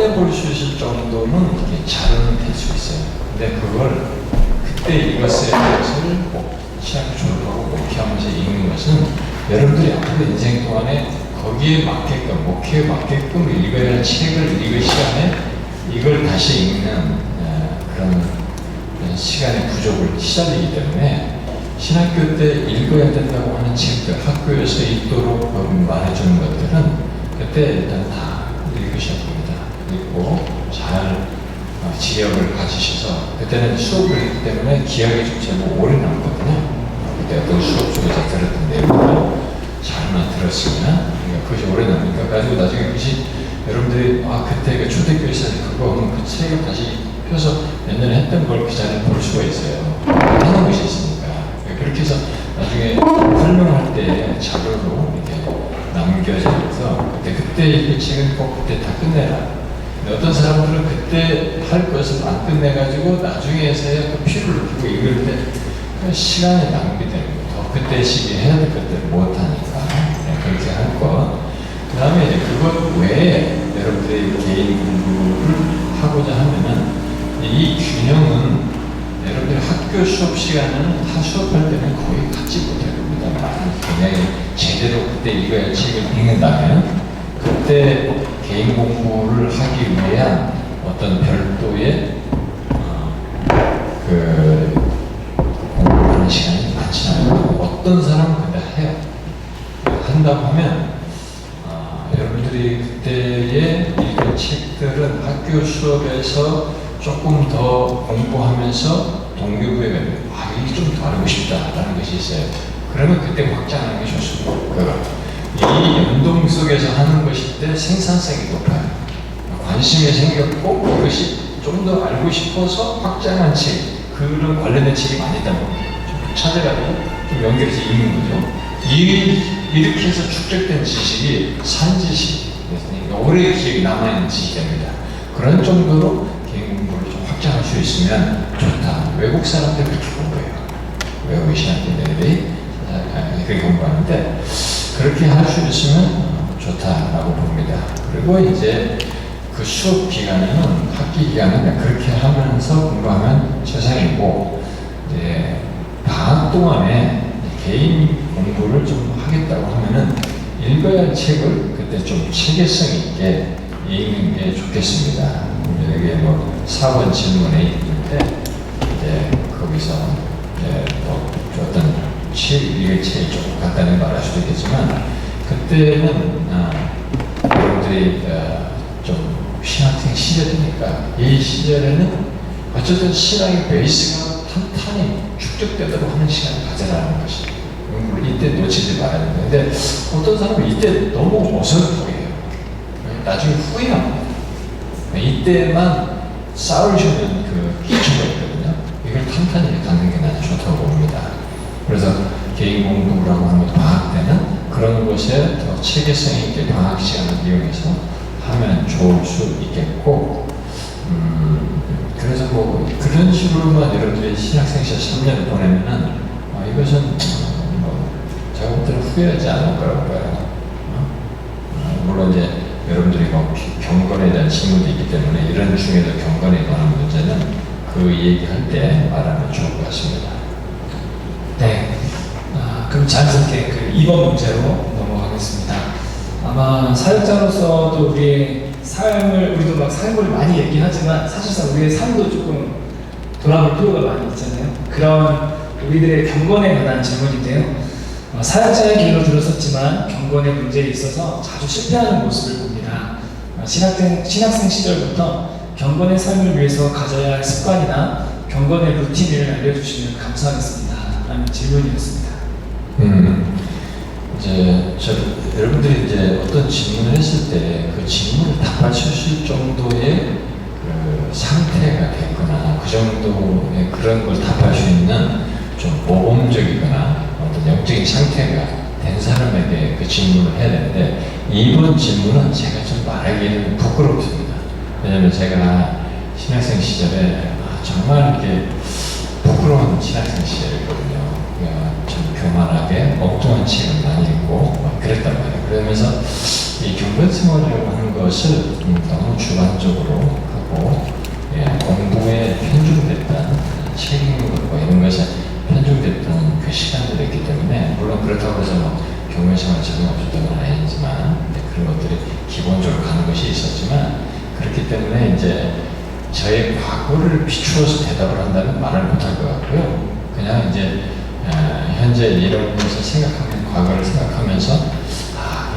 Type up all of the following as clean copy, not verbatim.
꺼내볼 수 있을 정도는 이게 자료는 될 수 있어요. 근데 그걸 그때 읽었어야 될 것을 신학교 졸업하고 목회하면서 읽는 것은 여러분들이 앞으로 인생 동안에 거기에 맞게끔, 목회에 맞게끔 읽어야 할 책을 읽을 시간에 이걸 다시 읽는 그런 시간의 부족을 시달리기 때문에 신학교 때 읽어야 된다고 하는 책들, 학교에서 읽도록 말해주는 것들은 그때 일단 다 읽으셔야 됩니다. 읽고 잘 지역을 가지셔서 그때는 수업을 했기 때문에 기억이 좀 제법 오래 남거든요. 그때 어떤 수업 중에서 들었던 내용을 잘만 들었으면 그것이 오래 남으니까 가지고 나중에 그것이 여러분들이 그때 그 초대교회에서 그거 그 책을 다시 펴서 몇 년에 했던 걸 그 자리에 볼 수가 있어요. 하는 것이 있으니까. 그렇게 해서 나중에 설명할 때 자료로 이렇게 남겨져서 그때 이 책은 꼭 그때 다 끝내라. 근데 어떤 사람들은 그때 할 것을 안 끝내가지고 나중에서야 그 피를 느끼고 읽을 때 그 시간이 낭비되는 거예요. 그때 시기에 해야 될 것들을 못하니까 그렇게 할 것. 그 다음에 이제 그것 외에 여러분들이 개인 공부를 하고자 하면은 이 균형은 여러분들 학교 수업 시간은 수업할 때는 거의 갖지 못할 겁니다. 굉장히 제대로 그때 읽어야 할 책을 읽는다면 그때 개인 공부를 하기 위한 어떤 별도의 공부하는 시간이 많지 않아요. 어떤 사람은 근데 해요. 한다고 하면 여러분들이 그때의 읽은 책들은 학교 수업에서 조금 더 공부하면서 동기부여가 돼요. 이게 좀 더 알고 싶다라는 것이 있어요. 그러면 그때 확장하는 게 좋습니다. 이 연동 속에서 하는 것일 때 생산성이 높아요. 관심이 생겼고 그것이 좀 더 알고 싶어서 확장한 책, 그런 관련된 책이 많이 있다는 겁니다. 좀 찾아가지고 좀 연결해서 읽는 거죠. 이렇게 해서 축적된 지식이 산지식, 오래 기억이 남아있는 지식이 됩니다. 그런 정도로 개인 공부를 좀 확장할 수 있으면 좋다. 외국 사람들 그렇게 공부해요. 외국의 신학생들이 그렇게 공부하는데 그렇게 할 수 있으면 좋다라고 봅니다. 그리고 이제 그 수업 기간에는 학기 기간은 그렇게 하면서 공부하면 세상이고 이제 방학 동안에 개인 공부를 좀 하겠다고 하면은 읽어야 할 책을 그때 좀 체계성 있게 읽는 게 좋겠습니다. 여기에 4번 질문에 있는데 이제 거기서 이제 어떤 읽을 책이 조금 간단히 말할 수도 있겠지만 그때는 여러분들이 좀 신학생 시절이니까 이 시절에는 어쨌든 신앙의 베이스가 탄탄히 축적되도록 하는 시간을 가져라는 것이 이때 놓치지 말아야 되는데 어떤 사람은 이때 너무 어설프게 해요. 나중에 후회합니다. 이때만 쌓을 수 있는 그 기초가 있거든요. 이걸 탄탄히 갖는 게 나는 좋다고 봅니다. 그래서 개인 공부라고 하는 것도 방학 때는 그런 것에 더 체계성 있게 방학 시간을 이용해서 하면 좋을 수 있겠고 그래서 그런 식으로만 여러분들이 신학생 시절 3년을 보내면은 이것은 제가 볼 때는 후회하지 않을 거라고 봐요. 물론 이제 여러분들이 경건에 대한 질문도 있기 때문에 이런 중에도 경건에 관한 문제는 그 얘기할 때 말하면 좋을 것 같습니다. 네. 그럼 자연스럽게 그 2번 문제로 넘어가겠습니다. 아마 사역자로서도 우리의 삶을, 우리도 막 삶을 많이 얘기하지만 사실상 우리의 삶도 조금 돌아볼 필요가 많이 있잖아요. 그런 우리들의 경건에 관한 질문인데요. 사역자의 길로 들었었지만 경건의 문제에 있어서 자주 실패하는 모습을 봅니다. 신학생 시절부터 경건의 삶을 위해서 가져야 할 습관이나 경건의 루틴을 알려주시면 감사하겠습니다. 라는 질문이었습니다. 이제 여러분들이 이제 어떤 질문을 했을 때 그 질문을 답하실 정도의 그 상태가 됐거나 그 정도의 그런 걸 답할 수 있는 좀 모범적이거나 어떤 영적인 상태가 된 사람에게 그 질문을 해야 되는데 이번 질문은 제가 좀 말하기에는 부끄럽습니다. 왜냐면 제가 신학생 시절에 정말 이렇게 부끄러운 신학생 시절이거든요. 좀 교만하게 엉뚱한 책을 많이 읽고 그랬단 말이에요. 그러면서 이 경건 생활이라고 하는 것을 너무 주관적으로 것에 편중됐던 그 시간들이 있기 때문에, 물론 그렇다고 해서 뭐 교회 생활 전혀 없었던 건 아니지만 그런 것들이 기본적으로 가는 것이 있었지만, 그렇기 때문에 이제 저의 과거를 비추어서 대답을 한다면 말을 못할 것 같고요. 그냥 이제 현재 이런 것을 생각하면, 과거를 생각하면서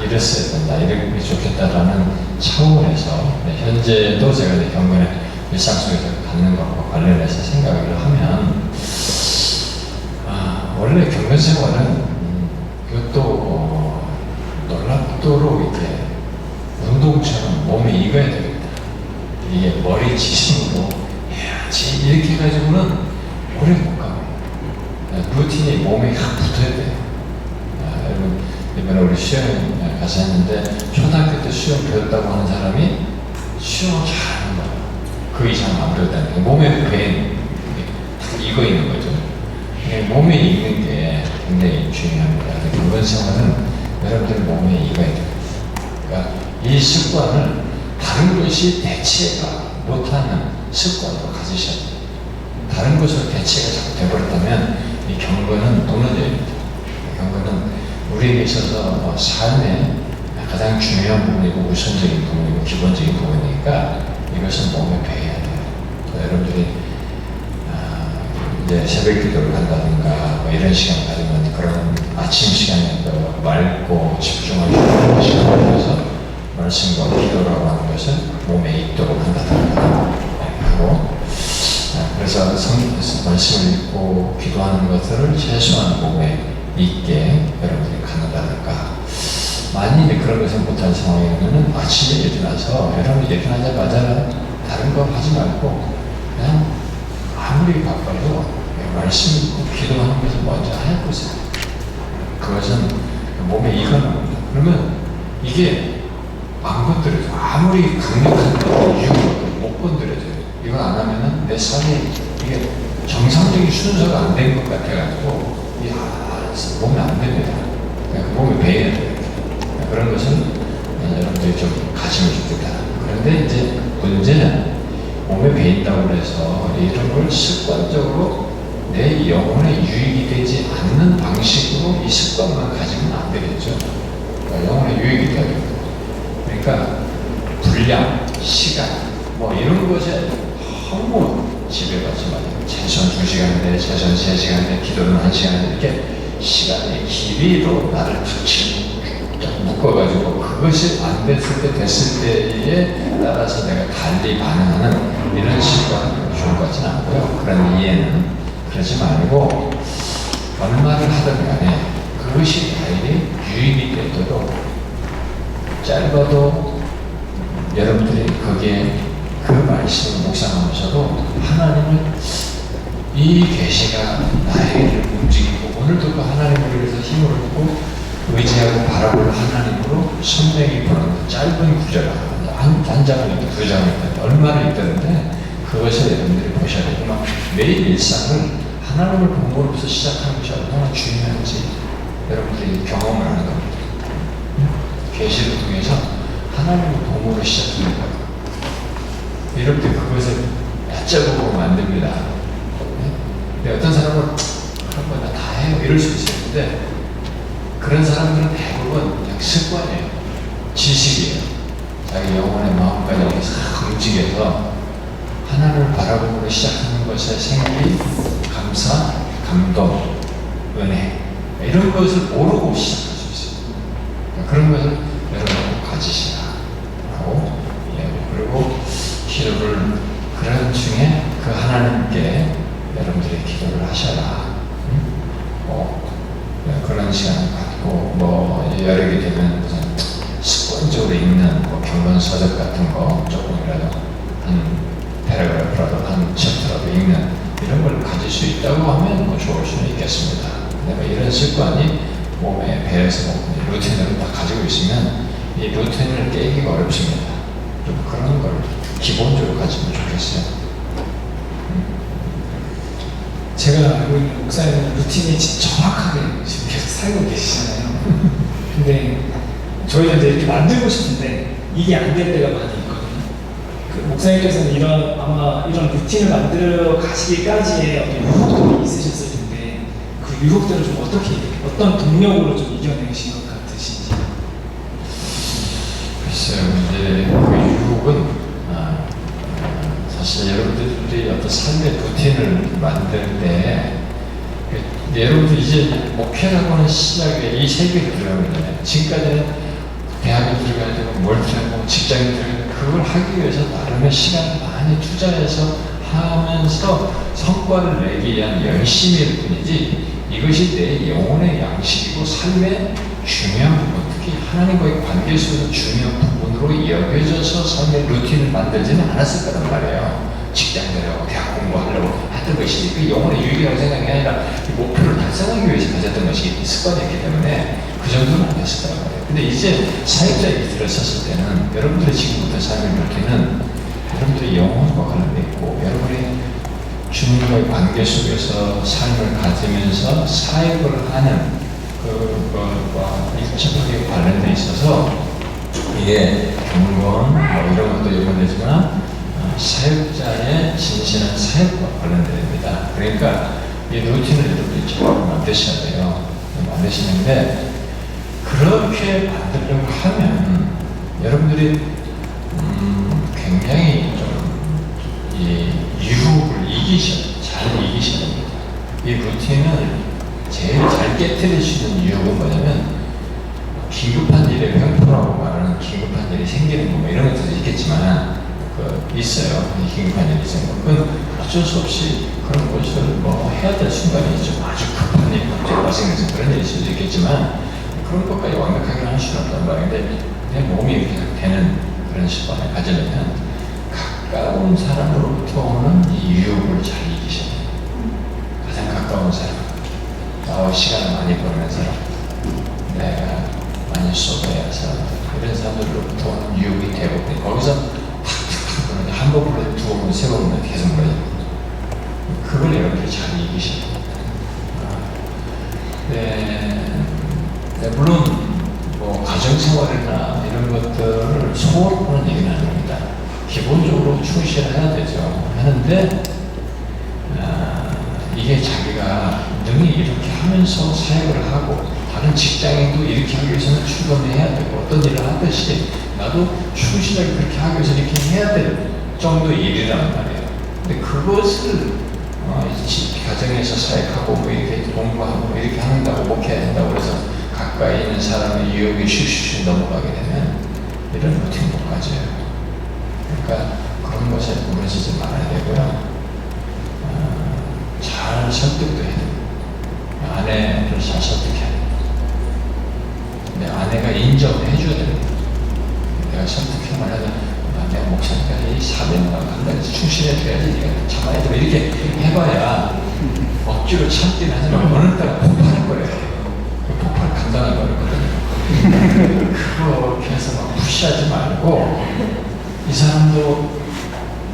이랬어야 된다, 이런 게 좋겠다라는 차원에서 현재도 제가 이제 경건의 일상 속에서 갖는 것과 관련해서 생각을 하면, 원래 경건 생활은 이것도 놀랍도록 이렇게 운동처럼 몸에 익어야 되겠다. 이게 머리 지심으로 해야지 이렇게 해가지고는 오래 못 가고, 루틴이 몸에 확 붙어야 돼요. 여러분, 이번에 우리 수영 가서 했는데, 초등학교 때 수영 배웠다고 하는 사람이 수영을 잘하는 거예요. 그 이상 안 배웠다는 게 몸에 배인 익어 있는 거죠. 몸에 익는 게 굉장히 중요합니다. 경건 생활은 여러분들 몸에 익어야 돼요. 그러니까 이 습관을 다른 것이 대체가 못하는 습관으로 가지셔야 돼요. 다른 것으로 대체가 자꾸 되버렸다면 이 경건은 무너져야 됩니다. 경건은 우리에게 있어서 삶의 가장 중요한 부분이고 우선적인 부분이고 기본적인 부분이니까 이것은 몸에 배워야 돼요. 여러분들이 이제 새벽 기도를 한다든가 뭐 이런 시간을 가지면, 그런 아침 시간에 맑고 집중할 수 있는 시간을 위해서 말씀과 기도라고 하는 것을 몸에 익도록 한다든가 하고, 그래서 말씀을 읽고 기도하는 것들을 최소한 몸에 있게 여러분들이 갖는다든가, 만일 그런 것을 못한 상황이면 아침에 일어나서, 여러분이 일어나자마자 다른 거 하지 말고 그냥 아무리 바빠도 말씀 읽고 기도하는 것을 먼저 해보세요. 그것은 몸에 익어나는 겁니다. 그러면 이게 안 건드려져. 아무리 강력한 이유로 못 건드려져요. 이걸 안 하면은 내 삶이 이게 정상적인 순서가 안 된 것 같아가지고 몸에 안 됩니다. 그 몸에 배야 돼요. 그런 것은 여러분들이 좀 가지면 좋겠다. 그런데 이제 문제는 몸에 배인다고 해서 이런 걸 습관적으로 내 영혼에 유익이 되지 않는 방식으로 이 습관만 가지면 안 되겠죠. 그러니까 영혼에 유익이 돼야 됩니다. 그러니까 분량, 시간 뭐 이런 것에 너무 지배받지 마세요. 최소한 2시간인데, 최소한 3시간인데, 기도는 1시간인데, 이렇게 시간의 길이로 나를 묶어가지고 그것이 안 됐을 때, 됐을 때에 따라서 내가 달리 반응하는 이런 습관은 좋은 것 같지는 않고요. 그런 이해는 그러지 말고, 얼마를 하든 간에 그것이 나에게 유익이 되도록, 짧아도 여러분들이 거기에 그 말씀을 묵상하면서도 하나님을, 이 계시가 나에게 움직이고, 오늘도 그 하나님을 위해서 힘을 얻고 의지하고 바라볼 하나님으로 선명히 보는 짧은 구절, 한 장을 읽고 2장을 읽고 얼마를 읽었는데, 그것을 여러분들이 보셔야 되고, 막 매일 일상을 하나님을 본으로서 시작하는 것이 얼마나 중요한지 여러분들이 경험을 하는 겁니다. 계시를 통해서 하나님을 본으로 시작하는 거예요. 이럴 때 그것을 얕잡고 보면 안 됩니다. 근데 어떤 사람은 그런 거 나 다 해요 이럴 수 있었는데, 그런 사람들은 대부분 그냥 습관이에요. 지식이에요. 자기 영혼의 마음까지 여기서 움직여서 하나님을 바라보고 시작하는 것에 생긴 감사, 감동, 은혜 이런 것을 모르고 시작할 수 있어요. 그런 것을 여러분 가지시라 하고, 그리고 기도를 그런 중에 그 하나님께 여러분들이 기도를 하셔라. 그런 시간을 갖고, 뭐 여러 개 되면 무슨 습관적으로 읽는 뭐 경건서적 같은 거 조금이라도 한 패러그래프라도 한 챕터라도 읽는 이런 걸 가질 수 있다고 하면 뭐 좋을 수는 있겠습니다. 근데 뭐 이런 습관이 몸에 배에서 루틴으로 다 가지고 있으면 이 루틴을 깨기가 어렵습니다. 좀 그런 걸 기본적으로 가지면 좋겠어요. 제가 알고 있는 목사님은 루틴이 진짜 정확하게 지금 계속 살고 계시잖아요. 근데 저희는 이제 이렇게 만들고 싶은데 이게 안 될 때가 많이 있거든요. 그 목사님께서는 아마 이런 루틴을 만들어 가시기까지의 어떤 유혹들이 있으셨을 텐데 그 유혹들을 좀 어떤 동력으로 좀 이겨내신 것 같으신지. 글쎄요, 이제 그 유혹은 사실 여러분들이 어떤 삶의 루틴을 만들 때 여러분들 이제 목회라고 하는 시작에 이 세계를 들어가면 되잖아요. 지금까지는 대학에 들어가야 되고 뭘 들어가고 직장에 들어가야 되고 그걸 하기 위해서 나름의 시간을 많이 투자해서 하면서 성과를 내기 위한 열심일 뿐이지 이것이 내 영혼의 양식이고 삶의 중요한 부분, 특히 하나님과의 관계 속에서 중요한 부분으로 여겨져서 삶의 루틴을 만들지는 않았을 거란 말이에요. 직장 들어가고 대학 공부하려고 했던 것이 그 영혼의 유익이라고 생각이 아니라 목표를 달성하기 위해서 가졌던 것이 습관이었기 때문에 그 정도는 안 됐을 거란 말이에요. 근데 이제 사역자에게 들어섰을 때는 여러분들의 지금부터 삶의 루틴은 여러분들의 영혼과 관련돼 있고 여러분의 주님과의 관계 속에서 삶을 가지면서 사역을 하는 그것과 밀접하게 관련돼 있어서 이게 경건 뭐 이런 것도 연관되지만 사역자의 진실한 사역과 관련됩니다. 그러니까 이 루틴을 여러분들이 잘 만드셔야 돼요. 만드시는데 그렇게 만들려고 하면 여러분들이 굉장히 좀 이 유혹을 잘 이기셔야 됩니다. 이 루틴을 제일 잘 깨뜨릴 수 있는 유혹은 뭐냐면 긴급한 일에 횡포라고 말하는 긴급한 일이 생기는 거 뭐 이런 것도 있겠지만 있어요. 긴급한 일이 생기는 건 어쩔 수 없이 그런 것을 뭐 해야 될 순간이 있죠. 아주 급한 일, 갑자기 발생해서 그런 일이 있을 수도 있겠지만 그런 것까지 완벽하게 할 수는 없단 말인데 내 몸이 이렇게 되는 그런 습관을 가지려면 가까운 사람으로부터 오는 이 유혹을 잘 이기셔야 돼요. 가장 가까운 사람, 나와 시간을 많이 보내는 사람, 내가 많이 쏟아야 할 사람, 이런 사람들로부터 오는 유혹이 대부분 거기서 탁탁탁 보는데 한 번 보내도 두 번, 세 번 보내도 계속 보내요. 그걸 여러분들이 잘 이기셔야 됩니다. 물론 뭐 가정생활이나 이런 것들을 소홀하는 얘기는 아닙니다. 기본적으로 충실해야 되죠. 하는데 이게 자기가 능히 이렇게 하면서 사역을 하고 다른 직장인도 이렇게 하기 위해서는 출근해야 되고 어떤 일을 하듯이 나도 충실하게 그렇게 하기 위해서 이렇게 해야 될 정도의 일이라는 말이에요. 근데 그것을 가정에서 사역하고 뭐 이렇게 공부하고 뭐 이렇게 한다고 목회해야 된다고 그래서 가까이 있는 사람의 유혹이 슉슉슉 넘어가게 되면 이런 루틴 못 가져요. 그러니까 그런 것에 무너지지 말아야 되고요. 잘 설득도 해야 돼요. 아내를 잘 설득해야 돼요. 내 아내가 인정해 줘야 됩니다. 내가 설득해만 해도 내가 목사니까 이 사명을 한다고 충실해 줘야지 네가 참아야 돼 이렇게 해봐야 억지로 참긴 하지만 어느 때가 폭발할 거예요. 그 폭발 감당할 거거든요. 그렇게 해서 막 푸시하지 말고 이 사람도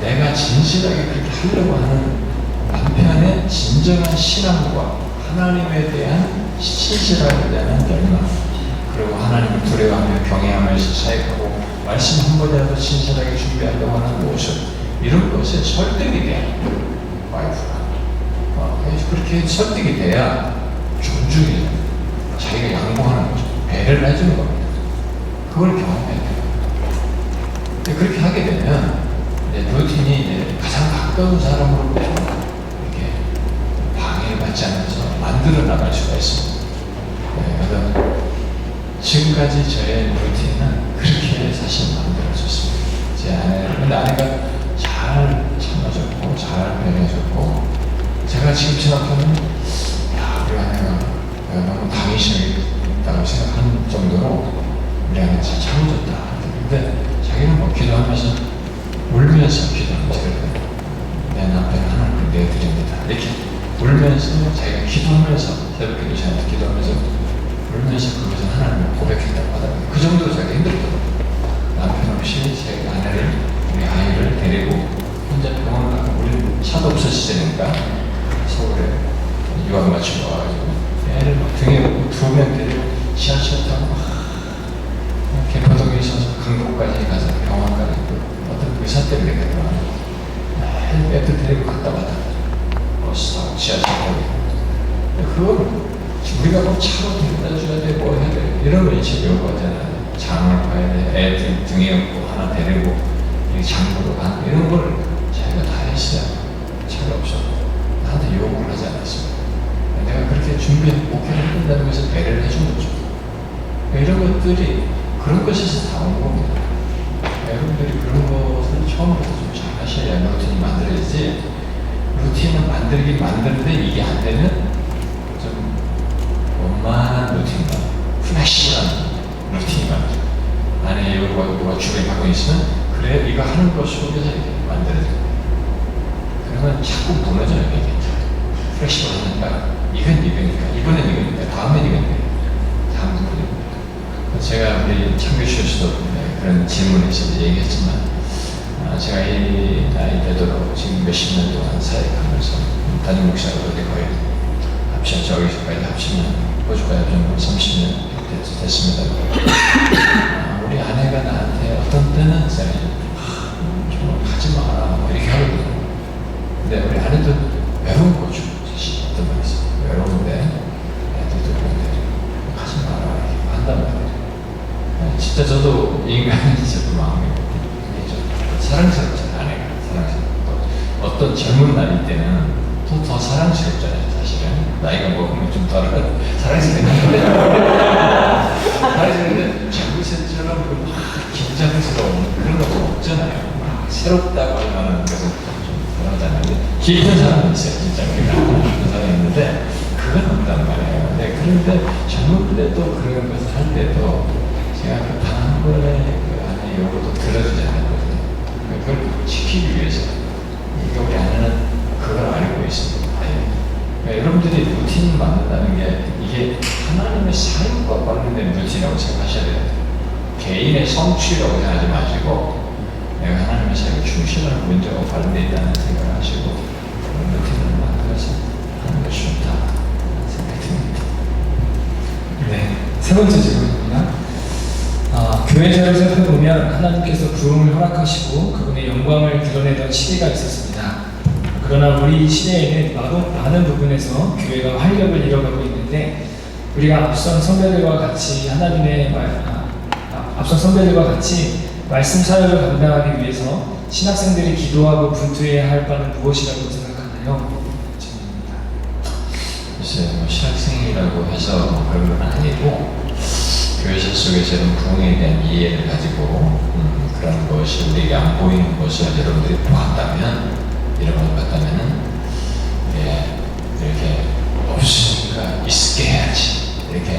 내가 진실하게 그렇게 하려고 하는 남편의 진정한 신앙과 하나님에 대한 신실함에 대한 열망 그리고 하나님을 두려워하며 경외하면서 사역하고 말씀 한 번이라도 신실하게 준비하려고 하는 모습 이런 것에 설득이 돼야 와이프가 그렇게 설득이 돼야 존중해요. 자기가 양보하는 거죠. 배려를 해주는 겁니다. 그걸 경험해야 돼요. 그렇게 하게 되면 루틴이 이제 가장 가까운 사람으로부터 이렇게 방해를 받지 않으면서 만들어 나갈 수가 있습니다. 그래서 지금까지 저의 루틴은 그렇게 사실 만들어졌습니다. 제 아내를, 근데 아내가 잘 참아줬고, 잘 배려해줬고, 제가 지금 생각하면, 야, 우리 아내가 너무 당위심있다고 생각하는 정도로 우리 아내가 잘 참아줬다. 근데 자기는 뭐 기도하면서 울면서 기도하면서 내 남편은 하나님께 내드립니다. 이렇게 울면서 자기가 기도하면서 새벽 기도 시간에 기도하면서 울면서 그것을 하나님을 고백했다고 하더라고요. 그 정도로 제가 힘들었거든요. 남편 없이 제 아내를 우리 아이를 데리고 혼자 병원을 가고 우리 차도 없었으니까 서울에 유학 마치고 와가지고 애를 막 등에 업고 2명 데리고 지하철 타고 개포동에 있어서 강북까지 가서 병원 가고 어떤 의사 때문에 그랬더니 애들 데리고 갔다 왔다. 버스 타고 지하철 타고. 그걸 우리가 뭐 차로 데려다 줘야 돼, 뭐 해야 돼. 이런 거 일체 요구하잖아요. 장을 봐야 돼, 애들 등에 업고 하나 데리고 장보러 가는 이런 걸 자기가 다 했어요. 차가 없어. 나한테 요구를 하지 않았습니다. 내가 그렇게 준비해 목표를 해준다는 것을 배려를 해준 거죠. 이런 것들이 그런 것에서 다 온 겁니다. 여러분들이 그런 것을 처음부터 좀 잘 하셔야 루틴이 만들어지지. 루틴을 만드는데 이게 안 되면 좀 원만한 루틴만, 플렉시블한 루틴만 안에 요구가 주변에 갖고 있으면 그래 이거 하는 것 속에서 이렇게 만들어져요. 그러면 자꾸 무너져요. 이게 플렉시블하니까 이건 이거니까 이번엔 이거니까 다음엔 이거니까 다 무너집니다. 제가 우리 창교실에서도 그런 질문에 있어서 얘기했지만 제가 이 나이 되도록 지금 몇십 년 동안 사역하면서 담임 목사로 거의 합치면 저기서까지 합치면 호주까지 좀 30년 됐습니다. 우리 아내가 나한테 어떤 때는 좀 가지 마라 이렇게 하거든요. 근데 우리 아내도 외로운 거죠. 사실 어떤 말이 있어요. 외로운데 애들도 그런데 가지 마라 이렇게 한단 말이에요. 진짜 저도 인간이 저도 마음이 사랑스럽잖아요. 아내가 사랑스럽고 어떤 젊은 나이 때는 더 사랑스럽잖아요. 사실은 나이가 먹으면 좀 덜 사랑스럽는데 사랑스럽는데 젊으실처럼 긴장스러운 그런 거 없잖아요. 막 새롭다고 할 만한 것은 좀 그러잖아요. 깊은 사람이 있어요. 진짜 우리가 깊은 사람이 있는데 그건 없단 말이에요. 네, 그런데 젊은 때도 그런 것을 할 때도 제가 그 단 한 번에 그 아내 요구도 들어주지 않았거든요. 그걸 지키기 위해서 이게 우리 아내는 그걸 알고 있습니다. 그러니까 여러분들이 루틴을 만든다는 게 이게 하나님의 사역과 관련된 루틴이라고 생각하셔야 돼요. 개인의 성취라고 생각하지 마시고 내가 하나님의 사역에 충실하는 문제와 관련되어 있다는 생각을 하시고 그런 루틴을 만들어서 하는 것이 좋다 생각이 듭니다. 네, 세 번째 질문입니다. 교회사를 살펴보면 하나님께서 부흥을 허락하시고 그분의 영광을 드러내던 시대가 있었습니다. 그러나 우리 시대에는 많은 부분에서 교회가 활력을 잃어가고 있는데 우리가 앞선 선배들과 같이 말씀 사역을 감당하기 위해서 신학생들이 기도하고 분투해야 할 바는 무엇이라고 생각하나요? 질문입니다. 글쎄요, 신학생이라고 해서 그런 건 아니고 교회사 속에서 이런 부흥에 대한 이해를 가지고 그런 것이 우리에게 안 보이는 것을 여러분들이 보았다면 이런 걸 봤다면 이렇게 없으니까 있게 해야지 이렇게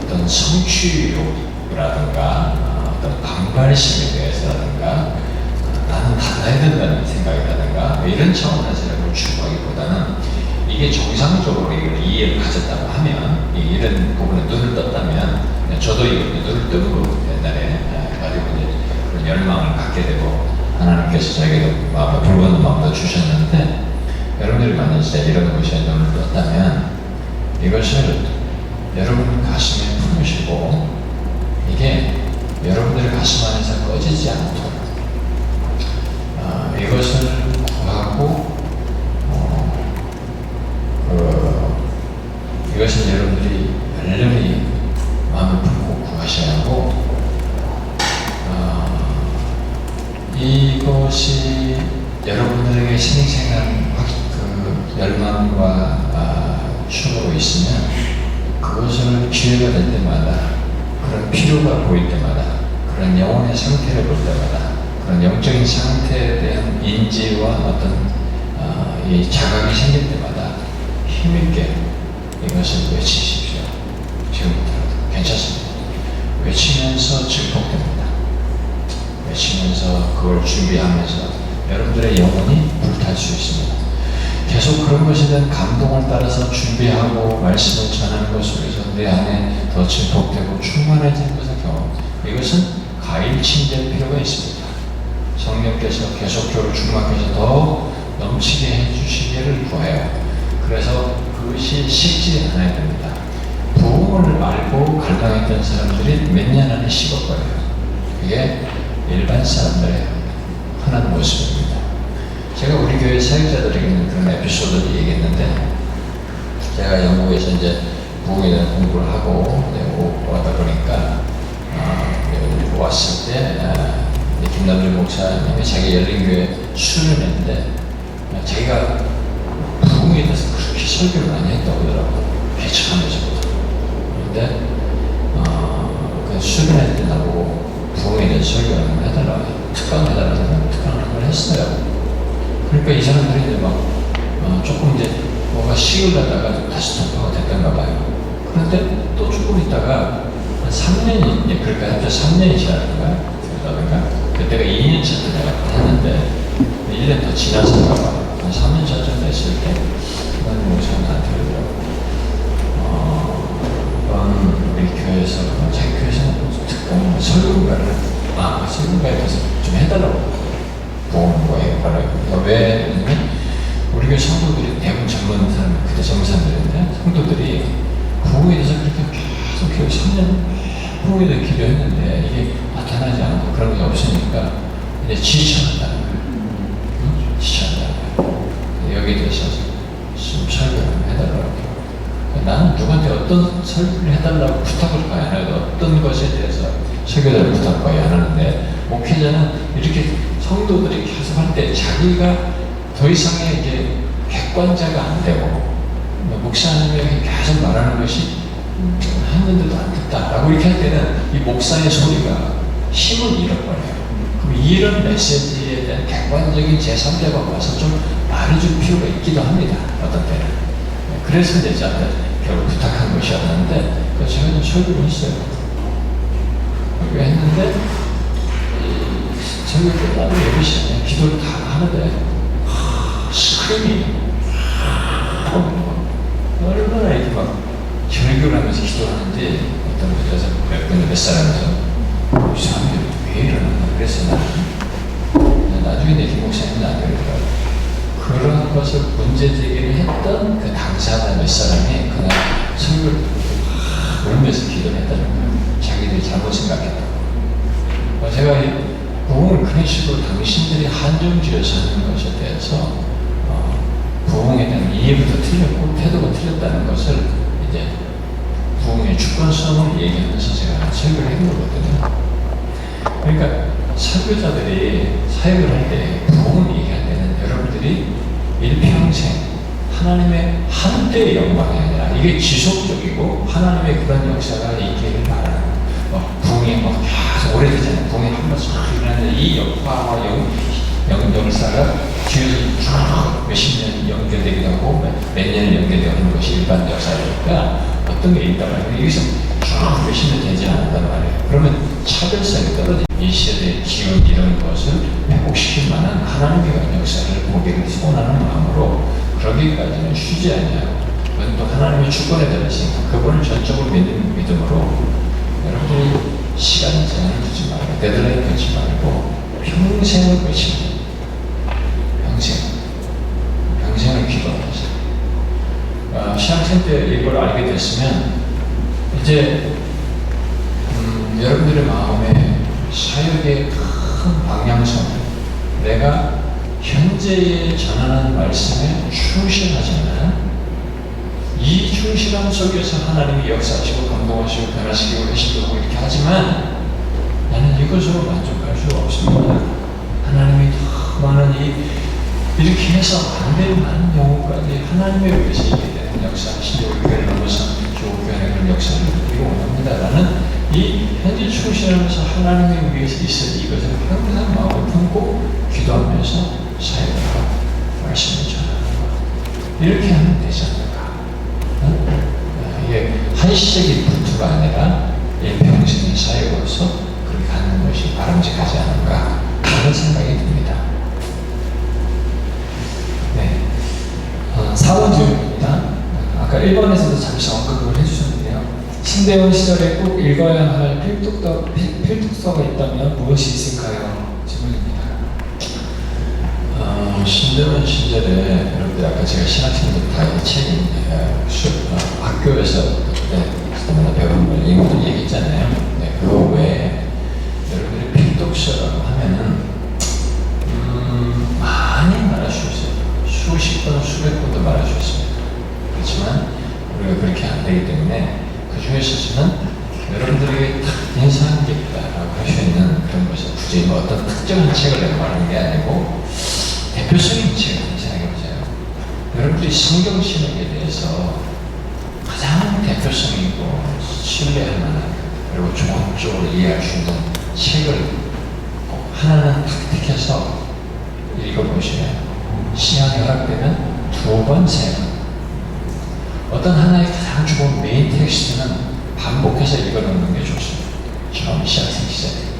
어떤 성취욕이라든가 어떤 반발심에 대해서라든가 나는 받아야 된다는 생각이라든가 이런 차원에서 이런 추구하기보다는 이게 정상적으로 이걸 이해를 가졌다고 하면 이런 부분에 눈을 떴다면 저도 이걸 눈을 뜨고 옛날에 가지고 이제 그런 열망을 갖게 되고 하나님께서 자기가 마음에 불붙는 마음도 주셨는데 여러분들이 만약 진짜 이런 것에 눈을 떴다면 이것을 여러분 가슴에 품으시고 이게 여러분들 가슴 안에서 꺼지지 않도록 이것을 구하고 이것은 여러분들이 열렬히 마음을 품고 구하셔야 하고 이것이 여러분들에게 신앙생활 그 열망과 추구로 있으면 그것을 기회가 될 때마다 그런 필요가 보일 때마다 그런 영혼의 상태를 볼 때마다 그런 영적인 상태에 대한 인지와 어떤 이 자각이 생길 때마다 힘있게 이것을 외치십시오. 지금부터라도 괜찮습니다. 외치면서 증폭됩니다. 외치면서 그걸 준비하면서 여러분들의 영혼이 불탈 수 있습니다. 계속 그런 것에 대한 감동을 따라서 준비하고 말씀을 전하는 것 속에서 내 안에 더 증폭되고 충만해지는 것을 경험. 이것은 가일침될 필요가 있습니다. 성령께서 계속적으로 충만해서 더 넘치게 해주시기를 구해요. 그래서 그것이 식지 않아야 됩니다. 부흥을 알고 갈망했던 사람들이 몇 년 안에 식어버려요. 그게 일반 사람들의 흔한 모습입니다. 제가 우리 교회 사역자들에게는 그런 에피소드를 얘기했는데, 제가 영국에서 이제 부흥에 대한 공부를 하고 오다 보니까 여기 왔을 때 김남준 목사님이 자기 열린교회 수련회인데 자기가 부흥에 대해서 그렇게 설교를 많이 했다고 하더라고요. 개척하면서부터. 그런데 그 수련회 때 나보고 부흥에 대해서 설교를 한번 해달라고 특강 해달라고 특강을 한번 했어요. 그러니까 이 사람들이 이제 막 조금 이제 뭐가 시글하다가 다시 통과가 됐던가 봐요. 그런데 또 조금 있다가 한 3년이 이제 그러니까 합쳐 3년이 지났던가 그러다가 그때가 2년 차 때 내가 했는데 1년 더 지났었나 봐요. 한 3년 차쯤 됐을 때 그런 목사님 나한테 그러더라고요. 우리 교회에서 자기 교회에서 특강 설교가를 설교가에 대해서 좀 해달라고 보는 거예요. 왜? 우리 교회 성도들이 대부분 젊은 사람, 그때 젊은 사람들인데 성도들이 부흥에 대해서 그렇게 계속 3년 부흥에 대해 기도했는데 이게 나타나지 않고 그런 게 없으니까 이제 지쳐간다는 거예요. 지쳐간다는 거예요. 여기에 대해서 좀 설교를 해달라고. 나는 누구한테 어떤 설교를 해달라고 부탁을 거의 안 해도 어떤 것에 대해서 설교를 부탁 거의 안 하는데, 목회자는 이렇게 성도들이 계속 할 때 자기가 더 이상의 이제 객관자가 안 되고, 목사님이 계속 말하는 것이 했는데도 안 듣다라고 이렇게 할 때는 이 목사의 소리가 힘을 잃어버려요. 그럼 이런 메시지에 대한 객관적인 제3자가 와서 좀 말해줄 필요가 있기도 합니다. 어떤 때는. 그래서 이제 저한테 결국 부탁한 것이었는데, 제가 좀 설교를 했어요. 설교를 했는데, 설교 끝나고 예배시간에 기도를 다 하는데, 스크림이 얼마나 이렇게 막 절규를 하면서 기도하는지, 어떤 곳에서 몇 사람에서 이 사람이 왜 이러는가 그랬어요. 나중에 내 김 목사님은 안 그러더라고요. 그런 것을 문제제기를 했던 그 당사자 몇 사람이 그날 설교를 울면서 기도를 했다는 거예요. 자기들이 잘못 생각했다고. 제가 부흥을 그런 식으로 당신들이 한정지어서 하는 것에 대해서 부흥에 대한 이해부터 틀렸고 태도가 틀렸다는 것을 이제 부흥의 주권성을 얘기하면서 제가 설교를 한 거거든요. 그러니까 설교자들이 사역을 할 때 부흥을 얘기할 때는 여러분들이 일평생 하나님의 한때의 영광이 아니라 이게 지속적이고 하나님의 그런 역사가 있기를 바라는 부흥이 막 계속 오래되잖아요. 부흥이 한 번씩 일어나는데 이 역사와 역사가 뒤에서 쭉 몇십 년 연결되기도 하고 몇 년을 연결되어 하는 것이 일반 역사니까 어떤 게 있단 말이에요. 여기서 쭉 몇십 년 되지 않는단 말이에요. 그러면 차별성이 떨어진 이 시대의 기운 이런 것을 회복시킬 만한 하나님의 역사를 보기를 소원하는 마음으로 그러기까지는 쉬지 아니하고, 그건 또 하나님의 주권에 달렸으니까 그분을 전적으로 믿는 믿음으로 여러분들이 시간 제한을 두지 말고 데드라인 끊지 말고 평생을 끄시면 평생을 기도하세요. 신학생 때 이걸 알게 됐으면 이제 여러분들의 마음에 사역의 큰 방향성, 내가 현재에 전하는 말씀에 충실하잖아요. 이 충실함 속에서 하나님이 역사하시고 감동하시고 변화시키고 계시고 이렇게 하지만 나는 이것으로 만족할 수가 없습니다. 하나님이 더 많은 이렇게 해서 안 될 많은 영혼까지 하나님의 위해서 있게 되는 역사하시고 교회를 넘어서 교회의 그런 역사를 이루고 원합니다라는 이 현재 충실하면서 하나님의 위해서 있을 이것을 항상 마음을 품고 기도하면서 사역을 하고 말씀을 전하는 것, 이렇게 하면 되지 않을까. 이게 한시적인 분투가 아니라 일평생의 사역으로서 그렇게 가는 것이 바람직하지 않을까 그런 생각이 듭니다. 네, 4번 질문입니다. 아까 1번에서도 잠시 언급을 해주셨는데요. 신대원 시절에 꼭 읽어야 할 필독서가 있다면 무엇이 있을까요? 질문입니다. 신대원 시절에 여러분들 아까 제가 신학생들 다 이 책이 학교에서 배우는 걸 얘기했잖아요. 네, 그거 외에 여러분들이 필독서 혹시라고 하면은 많이 말할 수 있어요. 수십 번, 수백 번도 말할 수 있습니다. 그렇지만 우리가 그렇게 안 되기 때문에 그 중에 있어서는 여러분들에게 딱 인상 깊다라고 할 수 있는 그런 것을 굳이 뭐 어떤 특정한 책을 내가 말하는 게 아니고 대표적인 책을 생각해보세요. 여러분들이 성경 신학에 대해서 가장 대표성 있고 신뢰할 만한 그리고 좋은 쪽으로 이해할 수 있는 책을 꼭 하나는 택해서 읽어보시면 시간이 허락되면 2번, 3번 어떤 하나의 가장 좋은 메인 텍스트는 반복해서 읽어놓는 게 좋습니다. 처음 시작생 시절에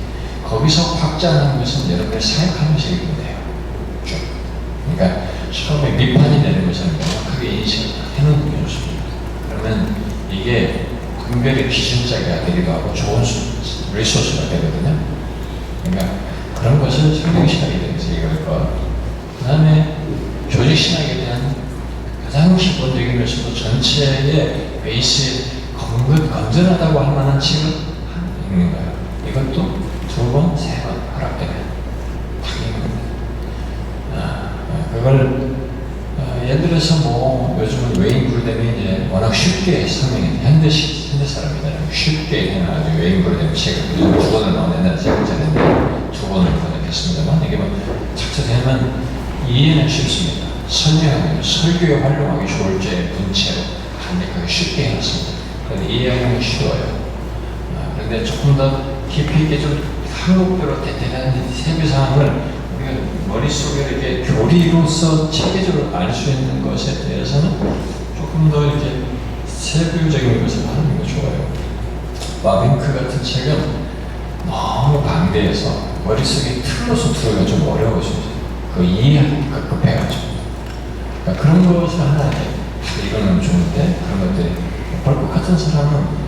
거기서 확장하는 것은 여러분의 사역하면서 읽으면 돼요. 쭉. 그러니까 처음에 밑판이 되는 것은 명확하게 인식을 해놓는 게 좋습니다. 그러면 이게 분별의 기준자가 되기도 하고 좋은 리소스가 되거든요. 그러니까 그런 것을 성경신학에 대해서 읽을 것. 그 다음에 조직신학에 대한 가장 기본적인 것으로 전체의 베이스에 건전하다고 할 만한 책을 읽는 거예요. 이것도 2번, 3번 허락되면 딱 읽는 겁니다. 그걸 예를 들어서 뭐 요즘은 웨인 브루뎀이 이제 워낙 쉽게 설명해 현대 사람이잖아요. 쉽게 해는 아주 웨인 브루뎀 책을 2권을 나온 옛날에 세 번째인데 2권을 번역했습니다만 이게 뭐 작성하면 이해는 쉽습니다. 설명하면 설교에 활용하기 좋을 제 문체로 간략하게 쉽게 해놨습니다. 그런데 이해하기는 쉬워요. 그런데 조금 더 깊이 있게 좀 한국대로 대단한 세부사항을 우리가 머릿속에 이렇게 교리로서 체계적으로 알 수 있는 것에 대해서는 조금 더 이렇게 세부적인 것을 하는 게 좋아요. 마빈크 같은 책은 너무 방대해서 머릿속에 틀로서 들어가 좀 어려워집니다. 그 이해하기 급급해가지고. 그러니까 그런 것을 하나 이거는 좋은데 그런 것들이 벌컥 같은 사람은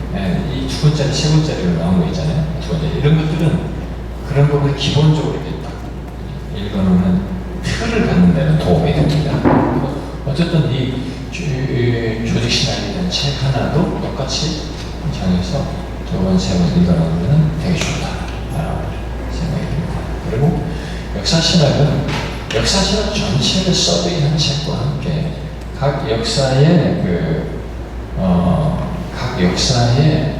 이 2권짜리, 3권짜리로 나온 거 있잖아요. 2권짜리 이런 것들은 그런 부분이 기본적으로 이렇게 딱 읽어놓는 틀을 갖는 데는 도움이 됩니다. 어쨌든 이 조직신학에 대한 책 하나도 똑같이 정해서 2번, 3번 읽어놓으면 되게 좋다라고 생각이 듭니다. 그리고 역사신학은 역사신학 전체를 서비한 책과 함께 각 역사의 각 역사에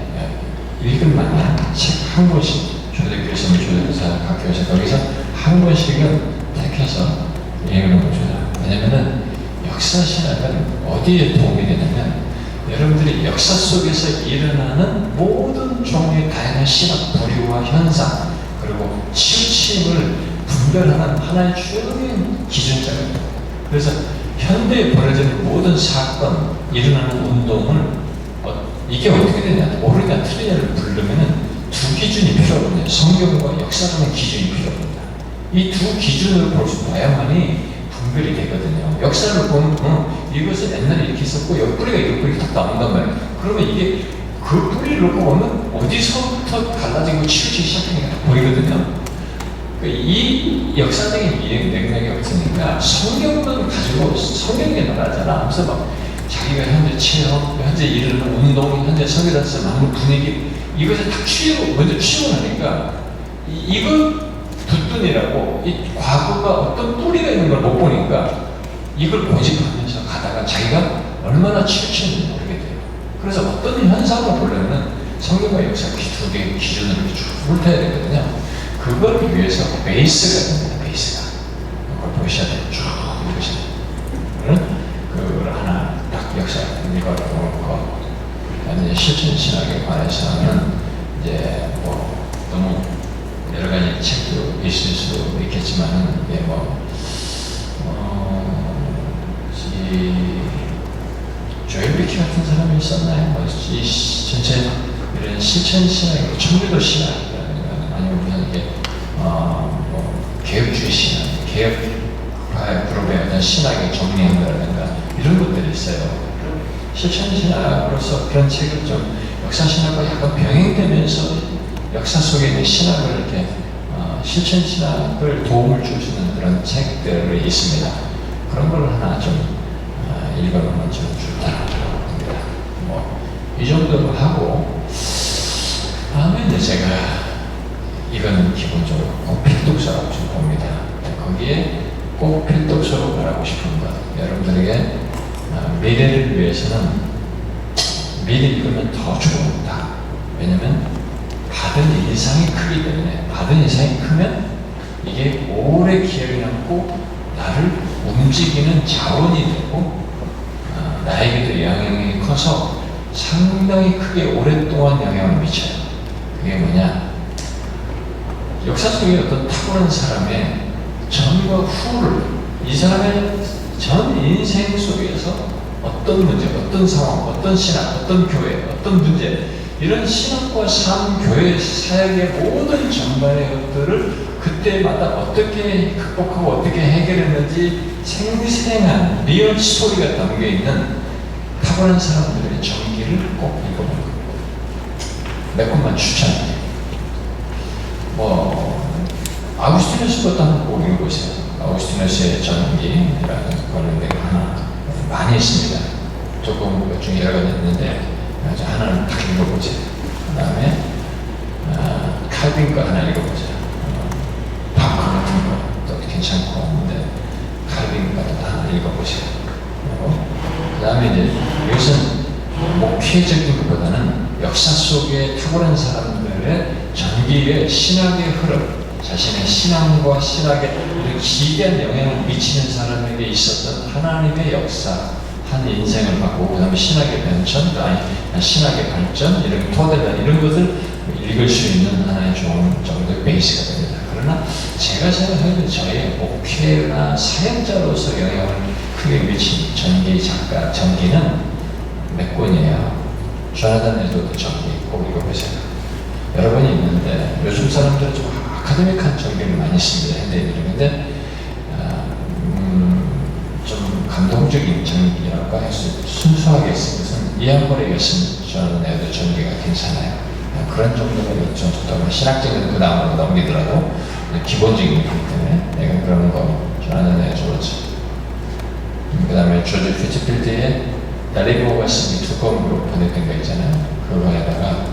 읽을 만한 책 한 권씩 조대교수님, 조대사, 각 교사 거기서 한 권씩은 택해서 읽어놓은 거죠. 왜냐면은 역사신학은 어디에 도움이 되냐면 여러분들이 역사 속에서 일어나는 모든 종류의 다양한 신학 부류와 현상 그리고 치우침을 분별하는 하나의 중요한 기준자입니다. 그래서 현대에 벌어지는 모든 사건, 일어나는 운동을 이게 어떻게 되냐, 옳으냐 틀리냐를 부르면은 2 기준이 필요하거든요. 성경과 역사라는 기준이 필요합니다. 이 2 기준을 볼 수 봐야만이 분별이 되거든요. 역사를 보면 이것은 옛날에 이렇게 있었고 여기 뿌리가 이렇게 딱 나온단 말이에요. 그러면 이게 그 뿌리를 놓고 보면 어디서부터 갈라지고 치우치기 시작하는 게 보이거든요. 이 역사적인 맥락이 없으니까 성경만 가지고 성경이 말하잖아. 그래서 막 자기가 현재 체험, 현재 일어나는 운동, 현재 성교단에서 나오는 분위기 이것을 다 먼저 치우고 나니까 이걸 뒷돈이라고 이 과거가 어떤 뿌리가 있는 걸 못 보니까 이걸 고집하면서 가다가 자기가 얼마나 치우치는지 모르게 돼요. 그래서 어떤 현상을 보려면 성경과 역사 2개의 기준으로 쭉 훑어야 되거든요. 그걸 위해서 베이스가 됩니다. 베이스가. 그걸 보셔야 돼요. 쭉 읽으셔야 돼요. 그걸 하나 딱 역사 읽어놓고 이제 실천신학에 관해서는 이제 뭐 너무 여러 가지 책도 있을 수 있겠지만은 이게 조엘 비키 같은 사람이 있었나요? 이 전체 이런 실천신학이고 청교도 신학이라든가 아니면 무슨 이게 개혁주의 신학, 개혁파의 그룹의 어떤 신학을 정리한다든가 이런 것들이 있어요. 실천신학으로서 그런 책을 좀 역사신학과 약간 병행되면서 역사 속에 있는 신학을 이렇게 실천신학을 도움을 줄 수 있는 그런 책들이 있습니다. 그런 걸 하나 좀 읽어보면 좀 좋다고 합니다. 이 정도로 하고 다음에 이제 제가 이거는 기본적으로 꼭 필독서라고 좀 봅니다. 거기에 꼭 필독서로 말하고 싶은 것, 여러분들에게 미래를 위해서는 미리 읽으면 더 좋습니다. 왜냐면 받은 인상이 크기 때문에, 받은 인상이 크면 이게 오래 기억이 남고 나를 움직이는 자원이 되고 나에게도 영향이 커서 상당히 크게 오랫동안 영향을 미쳐요. 그게 뭐냐? 역사 속에 어떤 탁월한 사람의 전과 후를, 이 사람의 전 인생 속에서 어떤 문제, 어떤 상황, 어떤 신앙, 어떤 교회, 어떤 문제, 이런 신앙과 삶, 교회, 사역의 모든 전반의 것들을 그때마다 어떻게 극복하고 어떻게 해결했는지 생생한 리얼 스토리가 담겨있는 탁월한 사람들의 전기를 꼭 읽어보는 겁니다. 몇 권만 추천할게요. 아우구스티누스 것도 한번 꼭 읽어보세요. 아우구스티누스의 전기라는 관련된 거 하나 많이 있습니다. 조금 그 중에 여러 가지 있는데 하나는 딱 읽어보세요. 그 다음에 칼빈 거 하나 읽어보세요. 팝 같은 것도 괜찮고, 근데 칼빈 것도 하나 읽어보세요. 그 다음에 이제 이것은 목회적인 것보다는 역사 속에 탁월한 사람들의 전기의 신학의 흐름, 자신의 신앙과 신학에 기이한 영향을 미치는 사람에게 있었던 하나님의 역사, 한 인생을 바꾸고, 그 다음에 신학의 변천, 신학의 발전, 이런 토대다, 이런 것을 읽을 수 있는 하나의 좋은 정도의 베이스가 됩니다. 그러나 제가 생각하기에 저의 목회나 사역자로서 영향을 크게 미친 전기 작가, 전기는 몇 권이에요. 조나단 에드워드 전기 꼭 읽어보세요. 여러 번이 있는데 요즘 사람들은 좀 아카데믹한 전기를 많이 씁니다. 현대인들인데 좀 감동적인 전기라고 할 수 있고, 순수하게 쓴 것은 이한벌에게 쓴 조나단 에드워드 전기가 괜찮아요. 그런 정도가 좀 좋다고. 신학적인 그 다음으로 넘기더라도 기본적인 거기 때문에 내가 그런 거 조나단 에드워드. 그 다음에 조지 피츠필드의 달리보가 쓴 두꺼움으로 보냈던 거 있잖아요. 그거에다가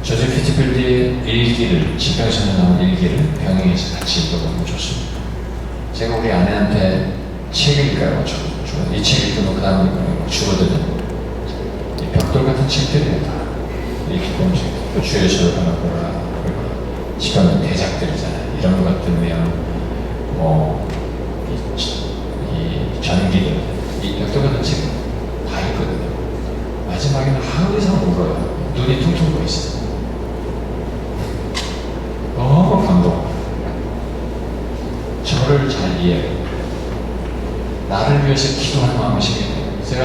조지 피츠필드의 일기를, 지평선에 나온 일기를 병행해서 같이 읽어보면 좋습니다. 제가 우리 아내한테 책 읽으라고 주거든요. 이 책 읽으면 그 다음에 주거든요. 이 벽돌 같은 책들이에요. 다 읽기 보면 주에서 하나 보라, 지평은 대작들이잖아요. 이런 것들 보면 이 전기들, 이 벽돌 같은 책 다 있거든요. 마지막에는 항상 울어요. 눈이 퉁퉁 부어 있어요. 너무 감동. 저를 잘 이해해요. 나를 위해서 기도하는 마음이 생겨요. 제가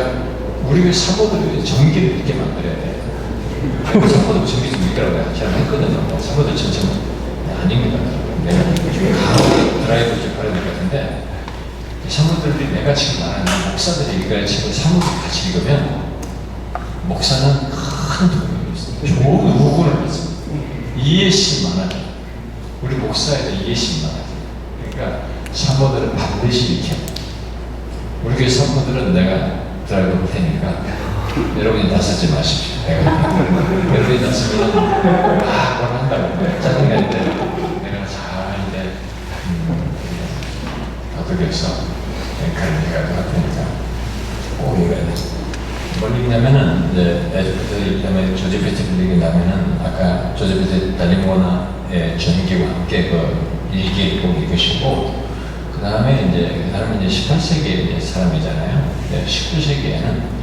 우리 교회 사모들을 전기를 있게 만들어야 돼요. 사모들 전기 좀 있더라고요. 제가 했거든요. 사모들 전체는 아닙니다. 내가 드라이브 좀 걸어야 될 것 같은데, 사모들이 내가 지금 말하는 목사들이 읽어야 책을 사모들이 같이 읽으면 목사는 큰 도움이 있습니다. 좋은 우군을 받습니다. 이해심 많아요. 우리 목사에 대한 이해심 많아요. 그러니까 사모들은 반드시 익혀. 우리 교회 사모들은 내가 드라이브 볼 테니까 여러분이 나서지 마십시오. 여러분이 나서면 뭘 한다고 짜증날 때 내가 잘 이제 어떻게해서 그런 얘기가 할 테니까 꼭 읽어야 돼. 뭘 읽냐면은 이제 에즈부터 읽다면 조지 피츠필드 읽다면은 아까 조지 피츠 달리모나의 전기와 함께 그 일기를 꼭 읽으시고, 그 다음에 이제 그 사람은 이제 18세기의 사람이잖아요. 19세기에는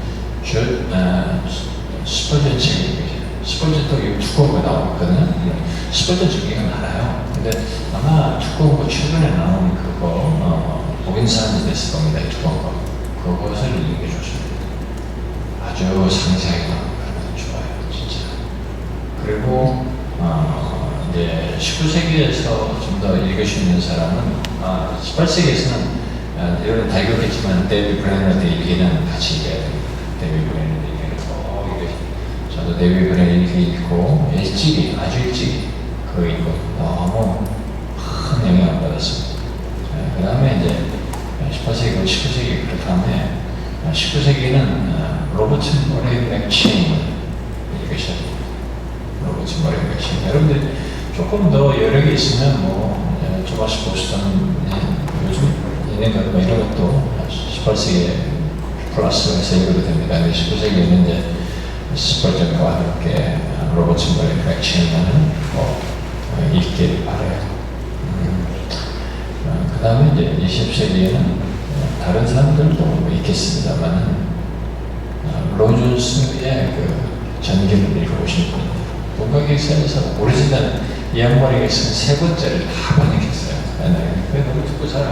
스펄전 책을 읽으세요. 스펄전도 두꺼운 거 나왔거든요. 스펄전 전기가 많아요. 근데 아마 두꺼운 거 최근에 나온 그거 복인 사람이 됐을 겁니다. 이 두꺼운 거. 그것을 읽는 게 좋습니다. 아주 상세하게 나오면 좋아요. 진짜. 그리고 이제 19세기에서 좀 더 읽을 수 있는 사람은 18세기에서는 여러분 다 읽었겠지만 데이비 브레너의 일기는 같이 읽어야 됩니다. 데이비 브레너의 일기를 꼭 읽으시고, 저도 데이비 브레너의 일기 읽고 일찍이, 아주 일찍이 그거 읽고 너무 큰 영향을 받았습니다. 그 다음에 이제 18세기, 19세기 그 다음에 19세기는 로버트 머레이 맥체인을 읽으셔야 됩니다. 로버트 머레이 맥체인. 여러분들 조금 더 여력이 있으면 뭐 조바시 보스턴 요즘 얘네가 뭐 이런 것도 18세기에 플러스에서 읽어도 됩니다. 19세기에는 이제 스펄전과 함께 로버트 머리 맥치는 읽기를 바라요. 그 다음에 이제 20세기에는 다른 사람들도 뭐 있겠습니다만 로존 스미의 그 전기를 읽어보신 분입니다. 동가기사에서 오리지널 이 양반에게 쓴 세 권째를 다 번역했어요. 그게 너무 듣고 잘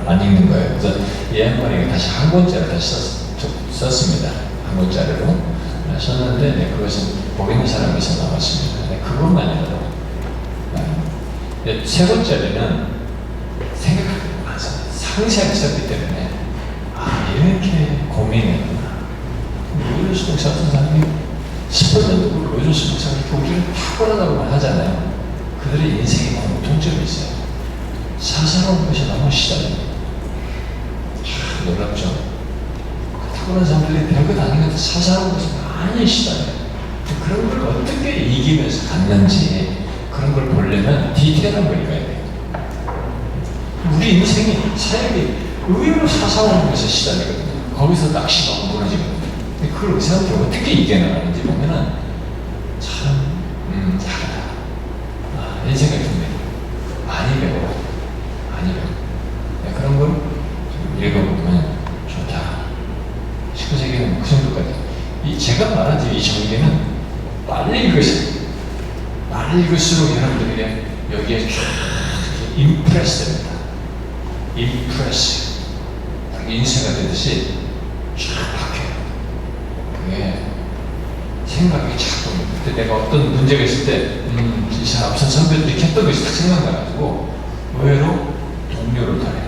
안 읽는 거예요. 그래서 이 양반에게 다시 한 권째를 다시 썼습니다. 한 권짜리로 썼는데 그것은 보이는 사람에서 나왔습니다. 그것만이라도 세 번째는 생각하기 많습니다. 상세하게 썼기 때문에 이렇게 고민했구나. 로존스 목사 같은 사람이 10번도 로존스 목사가 이렇게 우리를 탁월하다고만 하잖아요. 그들의 인생에 공통점이 있어요. 사사로운 것이 너무 시달립니다. 놀랍죠? 탁월한 사람들이 별것 아닌 것도 사사로운 것이 많이 시달려요. 그런 걸 어떻게 이기면서 갔는지 그런 걸 보려면 디테일한 걸 읽어야 돼요. 우리 인생이, 사역이 의외로 사사로운 것에 시달리거든요. 거기서 낚시가 무너지거든요. 근데 그걸 그 사람들이 어떻게 이겨나가는지 보면은 참, 다르다. 이런 생각이 듭니다. 많이 배워. 많이 배워. 그런 걸 좀 읽어보면 좋다. 19세기는 그 정도까지. 제가 말한 이 전개는 빨리 읽으세요. 빨리 읽을수록 여러분들에게 여기에 쫙 임프레스 됩니다. 임프레스. 인쇄가 되듯이 쫙 박혀요. 그게 생각이 자꾸 그때 내가 어떤 문제가 있을 때 이 사람 앞선 선배들이 이렇게 했던 것이 딱 생각나가지고 의외로 동료를 달해요.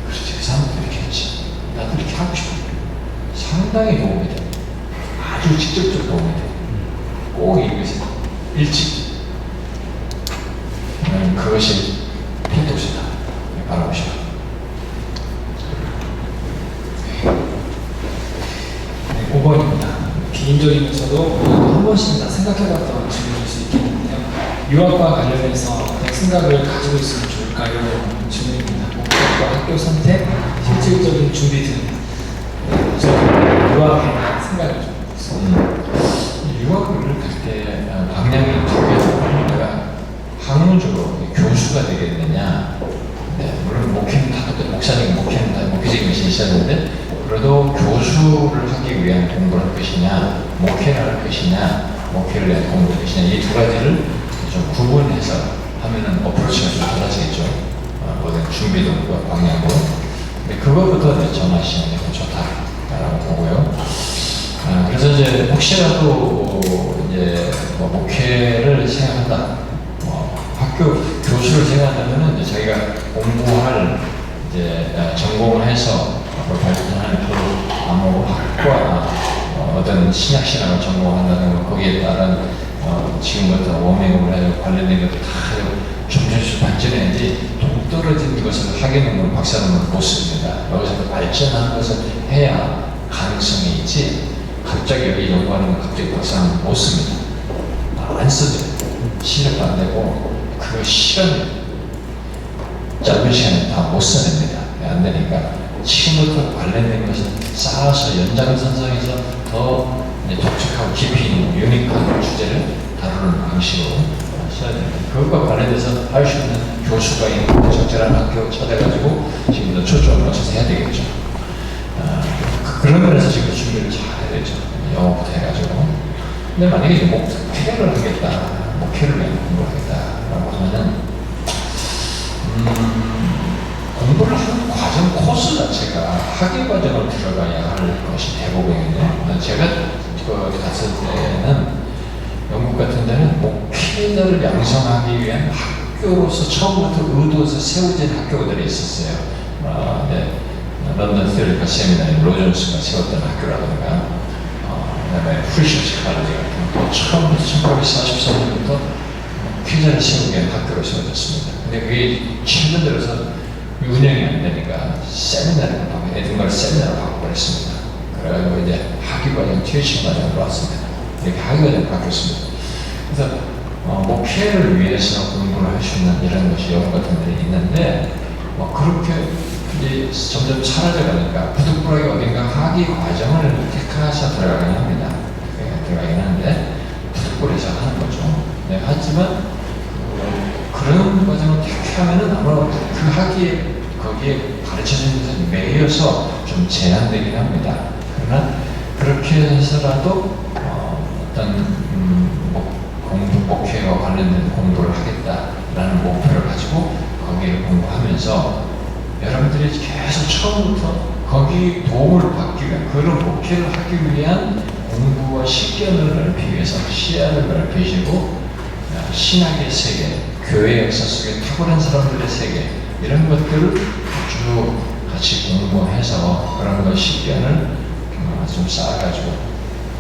그렇지, 그 사람들이 이렇게 했지. 나도 이렇게 하고 싶어. 상당히 도움이 돼. 아주 직접적 도움이 돼. 꼭 읽으세요. 일찍. 그것이 필독이다. 바라보시오. 5번입니다. 개인적이면서도 한 번씩 다 생각해봤던 질문일 수 있겠는데요. 유학과 관련해서 어떤 생각을 가지고 있으면 좋을까요? 질문입니다. 목적과 학교 선택, 실질적인 준비 등 유학에 대한 생각을 좀 있습니다. 유학을 갈 때 방향이 두 개죠. 내가 학문적으로 교수가 되겠느냐. 물론 목회는 다 목사님 목회는 다 목회적인 것이 있었는데 그래도 교수를 하기 위한 공부를 할 것이냐, 목회를 할 것이냐, 목회를 위한 공부를 할 것이냐, 이 두 가지를 좀 구분해서 하면은 어프로치가 좀 달라지겠죠. 모든 준비도과 방향으로. 근데 그것부터 정하시는 게 좋다라고 보고요. 그래서 이제 혹시라도 이제 목회를 생각한다, 학교 교수를 생각한다면은 이제 자기가 공부할 이제 전공을 해서 발전하는 그 과목과 어떤 신약신학을 전공한다는 거 거기에 따른 지금부터 원맹으로 해서 관련된 것도 다 점점 발전해야지 동떨어진 것을 하게 되면 박사는 못 씁니다. 여기서 발전하는 것을 해야 가능성이 있지 갑자기 여기 연구하는 건 갑자기 박사는 못 씁니다. 안 쓰죠. 실력도 안 되고 그 실험 짧은 시간에 다 못 써냅니다. 안 되니까 지금부터 관련된 것을 쌓아서 연장선상에서 더 독특하고 깊이 있는 유니크한 주제를 다루는 방식으로 써야 됩니다. 그것과 관련돼서 할 수 있는 교수가 있는 적절한 학교 찾아가지고 지금부터 초점을 맞춰서 해야 되겠죠. 그런 면에서 지금 준비를 잘 해야 되죠. 영어부터 해가지고. 근데 만약에 이제 목회를 하겠다, 목회를 위한 공부를 하겠다라고 하면은 공부를 하는 과정 코스 자체가 학위 과정을 들어가야 할 것이 대부분인데 제가 갔을 때는 영국 같은 데는 목회자를 양성하기 위한 학교로서 처음부터 의도해서 세워진 학교들이 있었어요. 런던 테오리컬 세미나리 로존스가 세웠던 학교라든가 그다음에 프리셔스 칼리지 같은 거 처음부터 1943년부터 목회자를 세우기 위한 학교로 세워졌습니다. 근데 그게 최근 들어서 운영이 안 되니까 세미나를 바꿔, 에든버러 세미나를 바꿔버렸습니다. 그래가지고 이제 학위과정, 튜이션 과정으로 왔습니다. 이렇게 학위과정 바뀌었습니다. 그래서 목회를 위해서 공부를 할 수 있는 이런 것이 영어 같은 데 있는데 그렇게 이제 점점 사라져 가니까 부득불하게 어딘가 학위 과정을 택해서 들어가긴 합니다. 들어가긴 하는데 부득불해서 하는 거죠. 네, 하지만 그런 과정을 택하면은 아마 그 학위에 거기에 가르쳐주는 것에 매여서 좀 제한되긴 합니다. 그러나 그렇게 해서라도 어떤 목회와 관련된 공부를 하겠다라는 목표를 가지고 거기에 공부하면서 여러분들이 계속 처음부터 거기 도움을 받기 위한 그런 목회를 하기 위한 공부와 식견을 넓히기 위해서 시야를 넓히시고 신학의 세계, 교회 역사 속에 탁월한 사람들의 세계 이런 것들을 쭉 같이 공부해서 그런 것 식견을 좀 쌓아가지고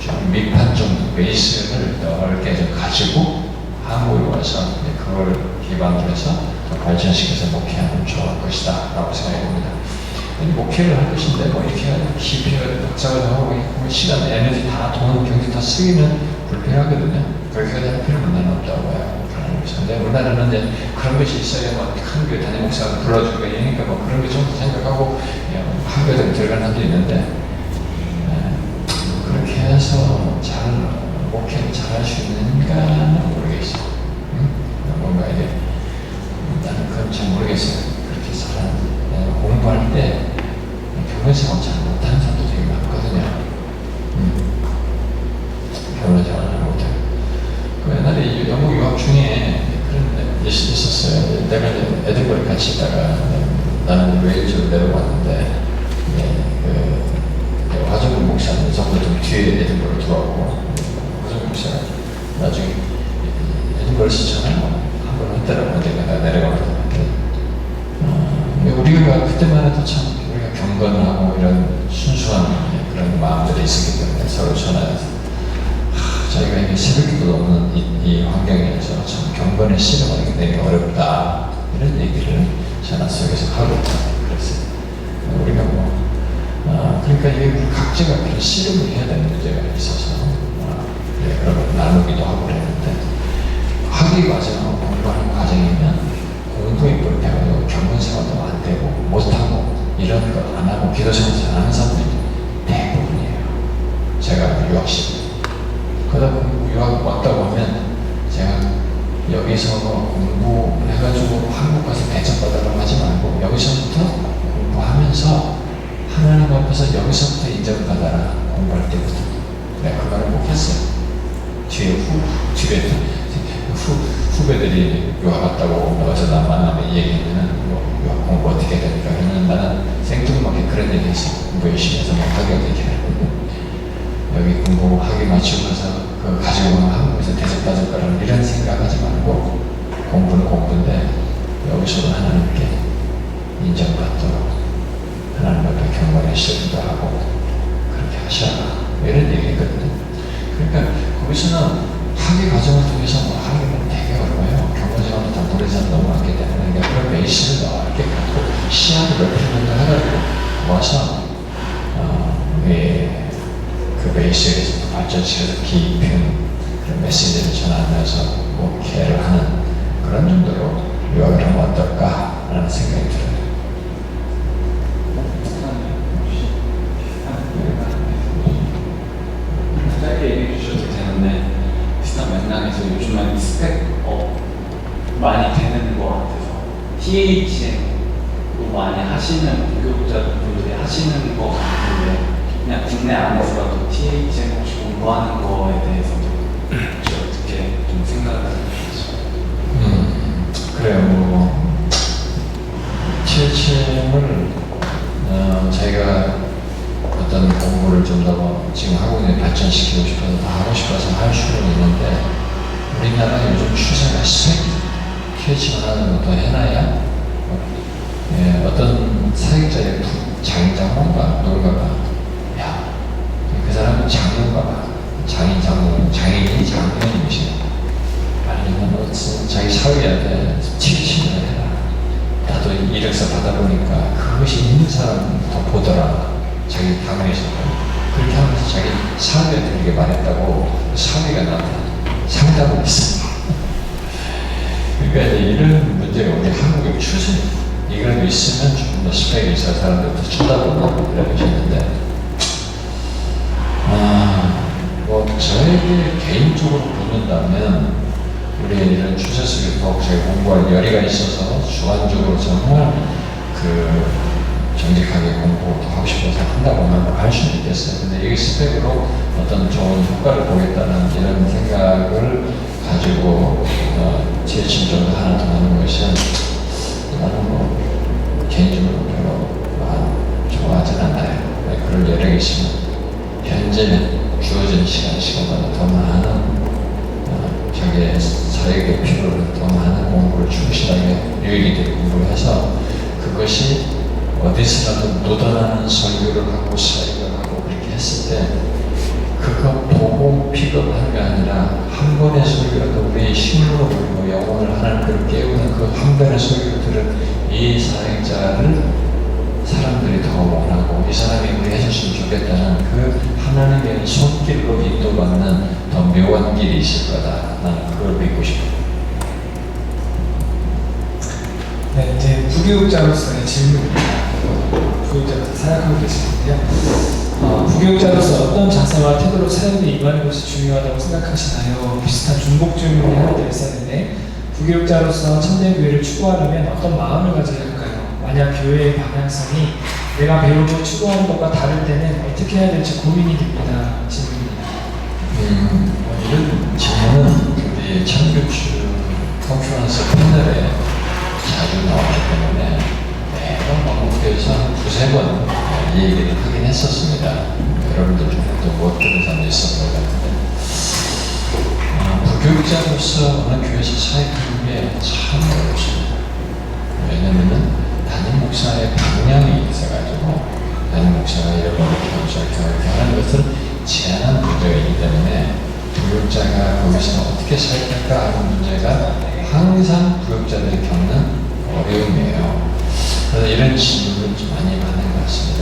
좀 밑판 정도 베이스를 넓게 좀 가지고 한국에 와서 그걸 기반으로 해서 발전시켜서 목회하면 좋을 것이다 라고 생각이 듭니다. 목회를 할 것인데 이렇게 깊이 박사를 하고 시간, 에너지 다 돈, 경제 다 쓰기는 불필요하거든요. 그렇게까지 할 필요는 나는 없다고 봐요. 근데 우리나라는 이제 그런 것이 있어야 큰 교회 단임 목사가 불러주고 이러니까 그런 게 좀 더 생각하고 학교에 들어가는 사람도 있는데 그렇게 해서 잘 목회를 잘 할 수 있는가는 모르겠어. 뭔가 이게 나는 그건 잘 모르겠어요. 그렇게 잘 공부할 때 교회생활 잘 못하는 사람도 되게 많거든요. 교회생활 잘 못해요. 그 옛날에 영국 유학 중에 그런 데 있었어요. 내가 이제 에든버러 같이 있다가 나는 웨일즈로 내려왔는데 화정근 목사는 전부 좀 뒤에 에든버러 들어왔고 화정근 목사가 나중에 에든버러에서 전화 한번 했더라고. 내가 내려가거든. 우리가 그때만 해도 참 우리가 경건하고 이런 순수한 그런 마음들이 있었기 때문에 서로 전화해서 저희가 이게 새벽기도 없는 이 환경에서 참 경건의 씨름하기 되게 어렵다 이런 얘기를 전화 속에서 하고 그랬어요. 우리가 그러니까 이게 각자가 그런 씨름을 해야 되는 문제가 있어서 그런 걸 나누기도 하고 그랬는데 학위 과정하고 공부하는 과정이면 공부에 불편하고 경건생활도 안 되고 못하고 이런 거 안 하고 기도생활 잘 하는 사람들이 대부분이에요. 제가 유학식 그러다 유학 왔다고 하면 제가 여기서 공부해가지고 한국 가서 대접받으라고 하지 말고 여기서부터 공부하면서 하나님 앞에서 여기서부터 인정받아라. 공부할 때부터 내가 그 말을 꼭 했어요. 뒤에 후배들이 유학 갔다고 어디서 나 만나면 얘기하면은 유학 공부 어떻게 해야 됩니까? 그러면 나는 생뚱맞게 그런 얘기 했어. 공부 열심히 해서 못하게 어떻게 해. 여기 공부하기 마치고 가서 그 가지고 오면 한국에서 대접받을 거라는 이런 생각하지 말고 공부는 공부인데 여기서도 하나님께 인정받도록 하나님 앞에 경건의 시험도 하고 그렇게 하셔라 이런 얘기거든요. 그러니까 거기서는 학위 과정을 통해서 하기는 되게 어려워요. 경건생활도 다 모르는 사람 너무 많기 때문에 그러니까 그런 베이스를 넓게 갖고 시야를 넓히는 해가지고 와서 그 베이스에서 발전시켜서 깊은 그런 메시지를 전하면서 목회를 하는 그런 정도로 유학을 하면 어떨까라는 생각이 들어요. 짧게 얘기해 주셔도 되는데 비슷한 맥락에서 요즘은 스펙업 많이 되는 것 같아서 THM도 많이 하시는 교육자분들이 하시는 것 같은데 그냥 국내 안에서도 THM 혹시 공부하는 거에 대해서도 어떻게 좀 생각을 하시죠? 그래요. THM을 저희가 어떤 공부를 좀 더 지금 학원에 발전시키고 싶어서 다 하고 싶어서 할 수는 있는데 우리나라 요즘 추세가 스펙 THM 하는 것도 해놔야 어떤 사역자의 장인장모가 누군가가 그 사람은 장모인가 봐. 장인이 장모님이시네. 아니면 자기 사위한테 THM을 해라. 나도 이력서 받아보니까 그것이 있는 사람 더 보더라. 자기 당에서 그렇게 하면서 자기 사위한테 이렇게 말했다고 사위가 나한테 상담을 했어. 그러니까 이제 이런 문제가 우리 한국의 추세입니다. 이거라도 있으면 조금 더 스펙이 있어 사람들도 쳐다보고 그래 보시는데, 뭐 저에게 개인적으로 보는다면 우리 이런 추세 속에 더욱 제가 공부할 열의가 있어서 주관적으로 정말 정직하게 공부도 하고 싶어서 한다고 하면 할 수는 있겠어요. 근데 이게 스펙으로 어떤 좋은 효과를 보겠다는 이런 생각을 가지고 지혜침 정도 하나 더 하는 것은 나는 뭐 개인적으로 별로 좋아하진 않아요. 그럴 여력이 있으면 현재 주어진 시간보다 더 많은 자기의 사역의 필요를 더 많은 공부를 충실하게 유익이 공부를 해서 그것이 어디서라도 묻어나는 설교를 하고 사역을 하고 그렇게 했을 때 그거 보고 픽업하는 게 아니라 한 번의 설교라도 우리의 힘으로 보이고 영혼을 하나님께로 깨우는 그 한 번의 설교를 들은 이 사역자를 사람들이 더 원하고 이 사람이 우리 해줬으면 좋겠다는 그 하나님의 손길로 인도받는 더 묘한 길이 있을 거다. 나는 그걸 믿고 싶어요. 네, 이제 부교육자로서의 질문입니다. 부교육자로서 사역하고 계시는데요. 부교육자로서 어떤 자세와 태도로 사역에 임하는 것이 중요하다고 생각하시나요? 비슷한 중복 질문이 하나 더 있었는데, 부교육자로서 참된 교회를 추구하려면 어떤 마음을 가져야 할까요? 만약 교회의 방향성이 내가 배우고 추구하는 것과 다를 때는 어떻게 해야 될지 고민이 됩니다. 질문입니다. 이런 질문은 우리 참교추 컨퍼런스 패널에 자주 나오기 때문에 매번 방송국에서 한 두세 번 이 얘기를 하긴 했었습니다. 여러분들 중에 또 못 들은 사람도 있었던 것 같은데, 부교육자로서 어느 교회에서 사역하는 게 참 어렵습니다. 왜냐면은 담임 목사의 방향이 있어가지고 담임 목사가 이렇게 이렇게 하는 것을 제한한 문제가 있기 때문에 부교육자가 거기서 어떻게 사역할까 하는 문제가 항상 부교육자들이 겪는 어려움이에요. 그래서 이런 질문을 좀 많이 받는 것 같습니다.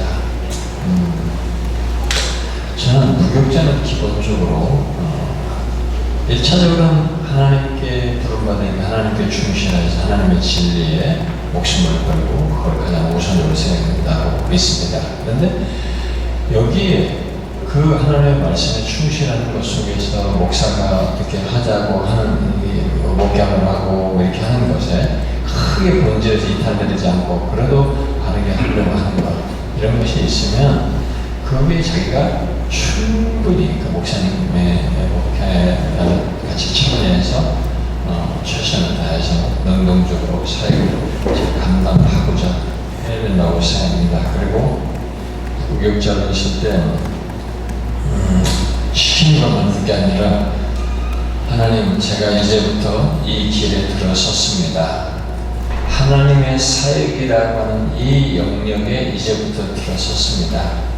저는 부교육자는 기본적으로 1차적으로는 하나님께 부름받은 하나님께 충실해서 하나님의 진리에 목숨을 걸고 그걸 가장 우선으로 생각한다고 믿습니다. 그런데 여기에 그 하나님의 말씀에 충실하는 것 속에서 목사가 어떻게 하자고 하는 목양을 하고 이렇게 하는 것에 크게 본질에서 이탈되지 않고 그래도 바르게 하려고 하는 것 이런 것이 있으면 그 위에 자기가 충분히 그 목사님의 목회 같이 참여해서 최선을 다해서 능동적으로 사역을 감당하고자 해야 된다고 생각합니다. 그리고 부교육자로 있을 때 시키는 것만 하는 게 아니라 하나님 제가 이제부터 이 길에 들어섰습니다. 하나님의 사역이라고 하는 이 영역에 이제부터 들어섰습니다.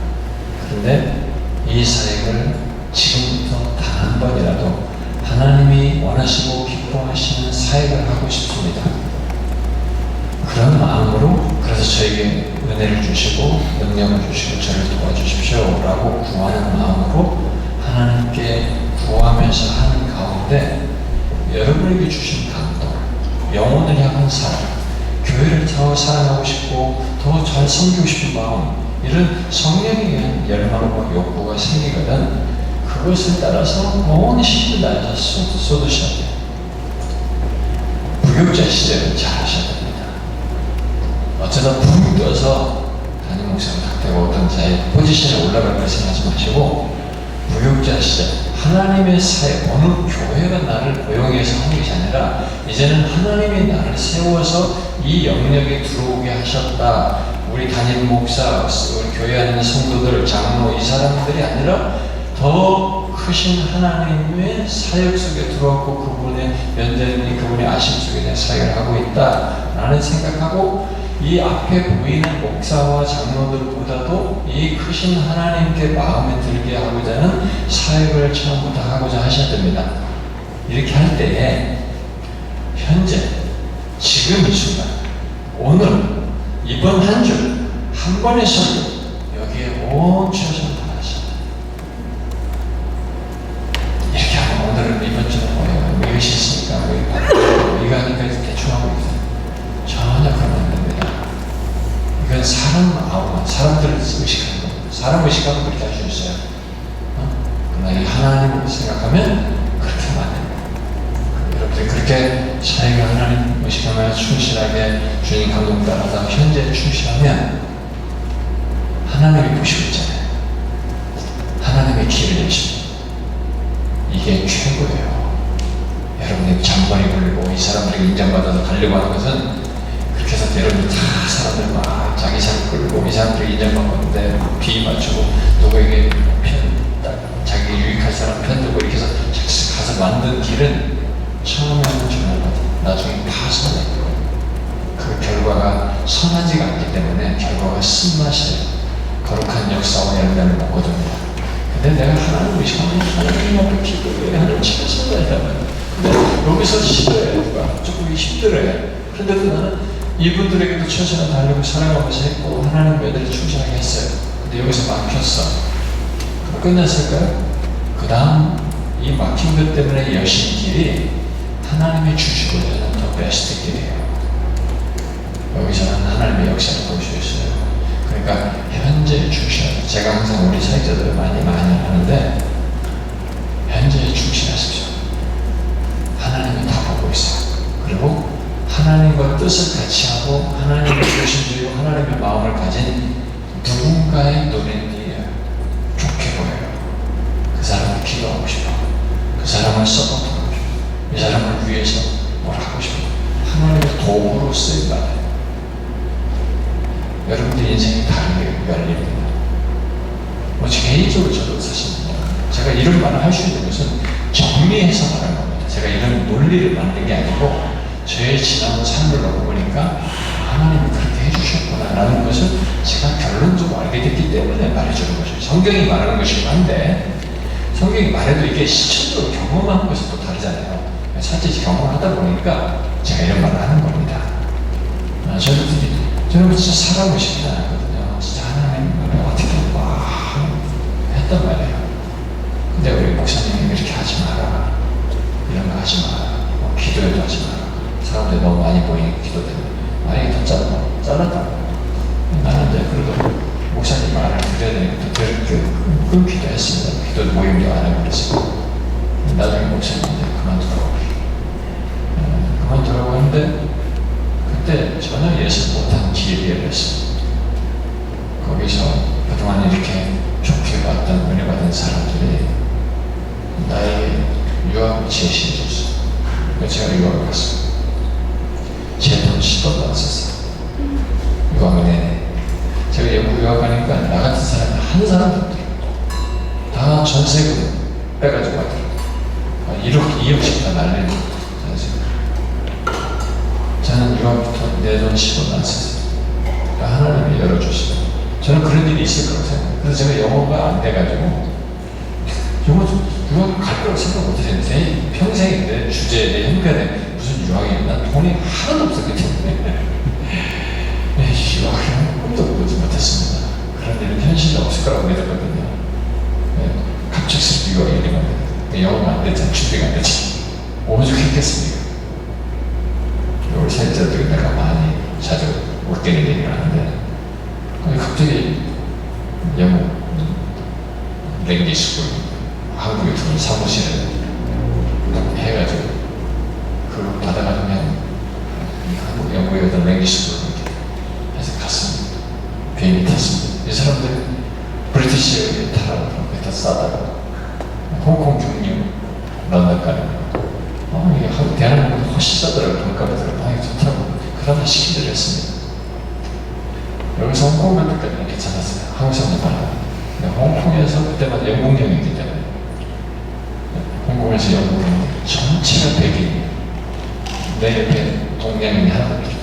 그런데 이 사역을 지금부터 단 한 번이라도 하나님이 원하시고 기뻐하시는 사역을 하고 싶습니다. 그런 마음으로 그래서 저에게 은혜를 주시고 능력을 주시고 저를 도와주십시오 라고 구하는 마음으로 하나님께 구하면서 하는 가운데 여러분에게 주신 감동, 영혼을 향한 사랑, 교회를 더 사랑하고 싶고 더 잘 섬기고 싶은 마음, 이런 성령에 대한 열망과 욕구가 생기거든 그것을 따라서 온 힘을 다해서 쏟으셔야 돼요. 부교육자 시절은 잘 하셔야 됩니다. 어쩌다 붕 떠서 담임 목사가 되고 어떤 자의 포지션에 올라갈 걸 생각하지 마시고 부교육자 시절 하나님의 사역, 어느 교회가 나를 고용해서 하는 것이 아니라 이제는 하나님이 나를 세워서 이 영역에 들어오게 하셨다. 우리 담임 목사, 우리 교회 안에 성도들, 장로 이 사람들이 아니라 더 크신 하나님의 사역 속에 들어왔고 그분의 연대니 그분의 아심 속에 내 사역을 하고 있다라는 생각하고 이 앞에 보이는 목사와 장로들보다도 이 크신 하나님께 마음에 들게 하고자 하는 사역을 처음부터 하고자 하셔야 됩니다. 이렇게 할 때에 현재 지금 이 순간 오늘 이번 한 주 한 번의 설교 여기에 온 최선을 다하셔야 돼요. 이렇게 하면 오늘은 이번 주는 이것이 있으니까 이거 하니까 이건 사람들을 의식하는 겁니다. 사람 의식하면 그렇게 할 수 있어요. 그러나 이 하나님을 생각하면 그렇게 하면 안 됩니다. 여러분들 그렇게 자기가 하나님 의식하며 충실하게 주님 감동 따라서 현재 충실하면 하나님이 보시고 있잖아요. 하나님의 길을 내십니다. 이게 최고예요. 여러분이 잔머리 굴리고 이 사람들에게 인정받아서 가려고 하는 것은 그렇게 해서 여러분 다 사람들 막 자기 삶 끌고 이 사람들이 인정받고 있는데 비 맞추고 누구에게 자기 유익할 사람 편들고 이렇게 해서 가서 만든 길은 처음에는 정말 나중에 파손되고 그 결과가 선하지가 않기 때문에 결과가 쓴맛이에요. 거룩한 역사와 열매를 먹거든요. 근데 내가 하나님 의식하면 하나님 앞에 기도해 하나님 찾아서야 된다면 근데 여기서 싫어해 누가 조금 힘들어해. 그런데도 나는 이분들에게도 최선을 다하려고 사랑하면서 했고 하나님 외들을 충실하게 했어요. 근데 여기서 막혔어. 그럼 끝났을까요? 그 다음 이 막힌 것 때문에 여신 길이 하나님의 주시고자 하는 더 베스트 길이에요. 여기서는 하나님의 역사를 볼 수 있어요. 그러니까 현재에 충실하다. 제가 항상 우리 사역자들을 많이 하는데 현재에 충실하십시오. 하나님은 다 보고 있어요. 그리고 하나님과 뜻을 같이 하고 하나님의 중심주의고 하나님의 마음을 가진 누군가의 눈에 좋게 보여요. 그 사람을 기도하고 싶어. 그 사람을 서포트하고 싶어. 이 사람을 위해서 뭘 하고 싶어. 하나님의 도구로 쓰임받아요. 여러분들 인생이 다르게 열립니다. 뭐 개인적으로 저도 사실 제가 이런 말을 할 수 있는 것은 정리해서 말하는 겁니다. 제가 이런 논리를 만든 게 아니고 저의 지난 삶을 놓고 보니까 하나님이 그렇게 해주셨구나 라는 것을 제가 결론적으로 알게 됐기 때문에 말해주는 것이죠. 성경이 말하는 것이긴 한데 성경이 말해도 이게 시청적으로 경험하는 것이 또 다르잖아요. 사실 경험하다 보니까 제가 이런 말을 하는 겁니다. 저는 진짜 사람의식이 나거든요. 진짜 하나님을 어떻게 막 했단 말이에요. 근데 우리 목사님이 이렇게 하지 마라. 이런 거 하지 마라. 기도해도 하지 마라. 사람들이 너무 많이 보이니까 기도되는 만약에 더 잘랐다. 나는 이제 그래도 목사님 말을 드려야 되니까 끊기도 했습니다. 기도 모임도 안 하고 그랬어요. 나중에 목사님 이제 그만두라고 했는데 그때 전혀 예측 못한 기회를 했어요. 거기서 그동안 이렇게 좋게 봤던 은혜 받은 사람들이 나에게 유학을 제시해줬어요. 그래서 제가 유학을 갔어요. 제 돈 10원도 안 썼어요. 유학을 내내. 제가 영국 유학 가니까 나 같은 사람이 한 사람도 없더라고요. 다 전세금 빼가지고 왔더라고요. 1억, 2억씩 다 날리는 전세금. 저는 유학부터 내 돈 10원도 안 썼어요. 하나님이 열어주시고 저는 그런 일이 있을 거라고 생각해요. 그래서 제가 영어가 안 돼가지고 유학 갈 거라고 생각 못 했는데 평생에 내 주제에 내 형편에 무슨 유학이 난 돈이 하나도 없었기 때문에 유학을 꿈도 꾸지 못했습니다. 그런 일은 현실이 없을 거라고 믿었거든요. 갑작스럽게 유학이 일어나면 영어가 안 됐잖아. 준비가 안 됐잖아. 오죽했겠습니까? 우리 사역자들이 내가 많이 자주 웃기는 얘기를 하는데 갑자기 영국 랭귀지 스쿨 한국에 들어온 사무실에 해가지고 그걸 받아가지고 그냥 한국 영국에 어떤 랭귀지 스쿨 해서 갔습니다. 비행기 탔습니다. 이 사람들 브리티시에 타라고 다 싸다가 홍콩 경유 런던 가는 이게 대한민국보다 훨씬 싸더라고요. 돈값이 많이 좋다고 그러다 시키기로 했습니다. 여기서 홍콩 갈 때까지는 괜찮았어요. 한국 사람들 많아요. 근데 홍콩에서 그때만 영국령이기 때문에 홍콩에서 영국령 전체가 백인이에요. 내 옆에 동양인이 하나도 없어요.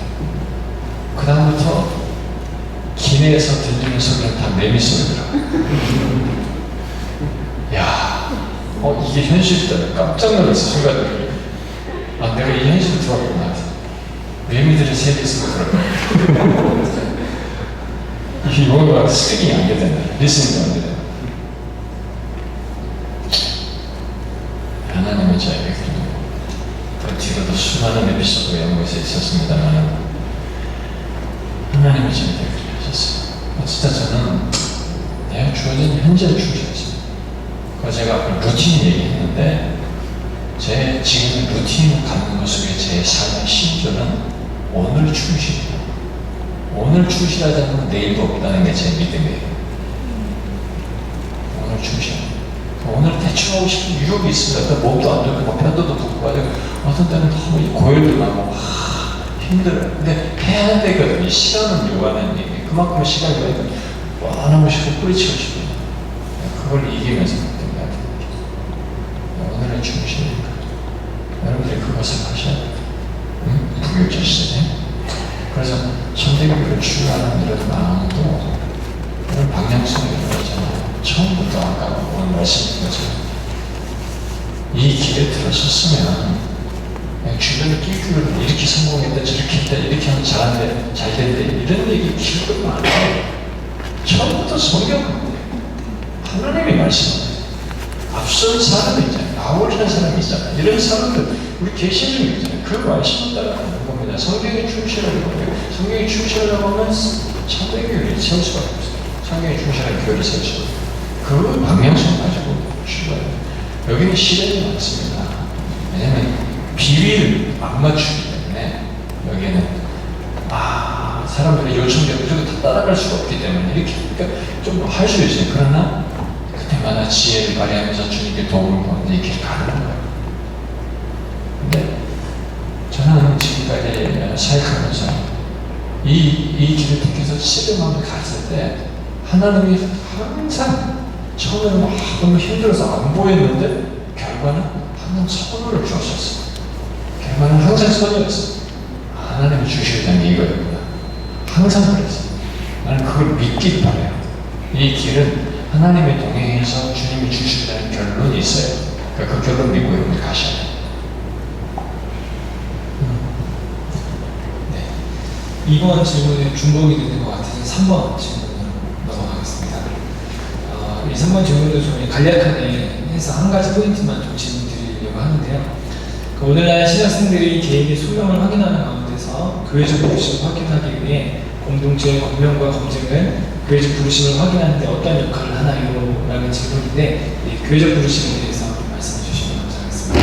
그 다음부터 기내에서 들리는 소리는 다 매미 소리더라고요. 야, 이게 현실이다. 깜짝 놀랐어, 순간적으로. 내가 이 현실을 들어왔구나. 매미들의 세계 속에 들어갔구나. 이 영어가 스피킹이 안 되잖아. 리스닝도 안 되잖아. 하나님의 저에게 그 뒤로도 수많은 에피소드가 영국에서 있었습니다만 하나님의 저에게 진짜 저는 내가 주어진 현재를 충실했습니다. 그래서 제가 아까 루틴 얘기했는데 제 지금 루틴을 갖는 것 속에 제 삶의 신조는 오늘 충실이에요. 오늘 충실하지 않으면 내일도 없다는 게 제 믿음이에요. 오늘 충실. 오늘 대충 하고 싶은 유혹이 있습니다. 몸도 안 좋고 편도도 붓고 가지고 어떤 때는 너무 고열도 나고 힘들어요. 근데 해야 되거든요. 시간은 요구하는 얘기. 그만큼 시간이 걸리니까 안 하고 싶고 뿌리치고 싶어요. 그걸 이기면서 어떤 것 같아요. 오늘의 충실이니까 여러분들이 그것을 하셔야 돼요. 부교자 시대에. 그래서 선대교를 추구하는 이런 마음도 이런 방향성이 이루어지잖아요. 처음부터 아까 오늘 말씀드린 것처럼 이 길에 들어섰으면 주변에 끼고 이렇게 성공했다 저렇게 했다 이렇게 하면 잘한대 잘 된대 이런 얘기 기록도 많아요. 처음부터 성경은 하나님이 말씀합니다. 앞선 사람이 있잖아요. 바울이라는 사람이 있잖아요. 이런 사람들 우리 계시는 있잖아요. 그 말씀을 따라가는 겁니다. 성경에 충실하는 거예요. 성경에 충실하려고 하면 창대교회를 세울 수가 없어요. 성경에 충실한 교회를 세울 수가 없어요. 그 방향성 가지고 죽어요. 여기는 시련이 많습니다. 왜냐면 비위를 안 맞추기 때문에 여기는 사람들의 요청대로 무조건 다 따라갈 수가 없기 때문에 이렇게 그러니까 좀 할 수 있어요. 그러나 그때마다 지혜를 발휘하면서 주님께 도움을 받는 이 길을 가는 거예요. 근데 저는 지금까지 사역하면서 이 길을 택해서 11만을 갔을 때 하나님이 항상 처음에는 막 너무 힘들어서 안 보였는데 결과는 항상 선물을 주었었어요. 결과는 항상 선이었어요. 하나님이 주시려는 게 이거였구나. 항상 그랬어요. 나는 그걸 믿기를 바라요. 이 길은 하나님의 동행해서 주님이 주시려는 결론이 있어요. 그러니까 그 결론 믿고 여러분들 가셔야 돼요. 네. 이번 질문에 중복이 되는 것 같아서 3번 질문으로 넘어가겠습니다. 이 3번 질문도 좀 간략하게 해서 한 가지 포인트만 좀 질문 드리려고 하는데요. 오늘날 신학생들이 개인의 소명을 확인하는 가운데서 교회적 부르심을 확인하기 위해 공동체의 권면과 검증을 교회적 부르심을 확인하는 데 어떤 역할을 하나요? 라는 질문인데 교회적 부르심에 대해서 말씀해 주시면 감사하겠습니다.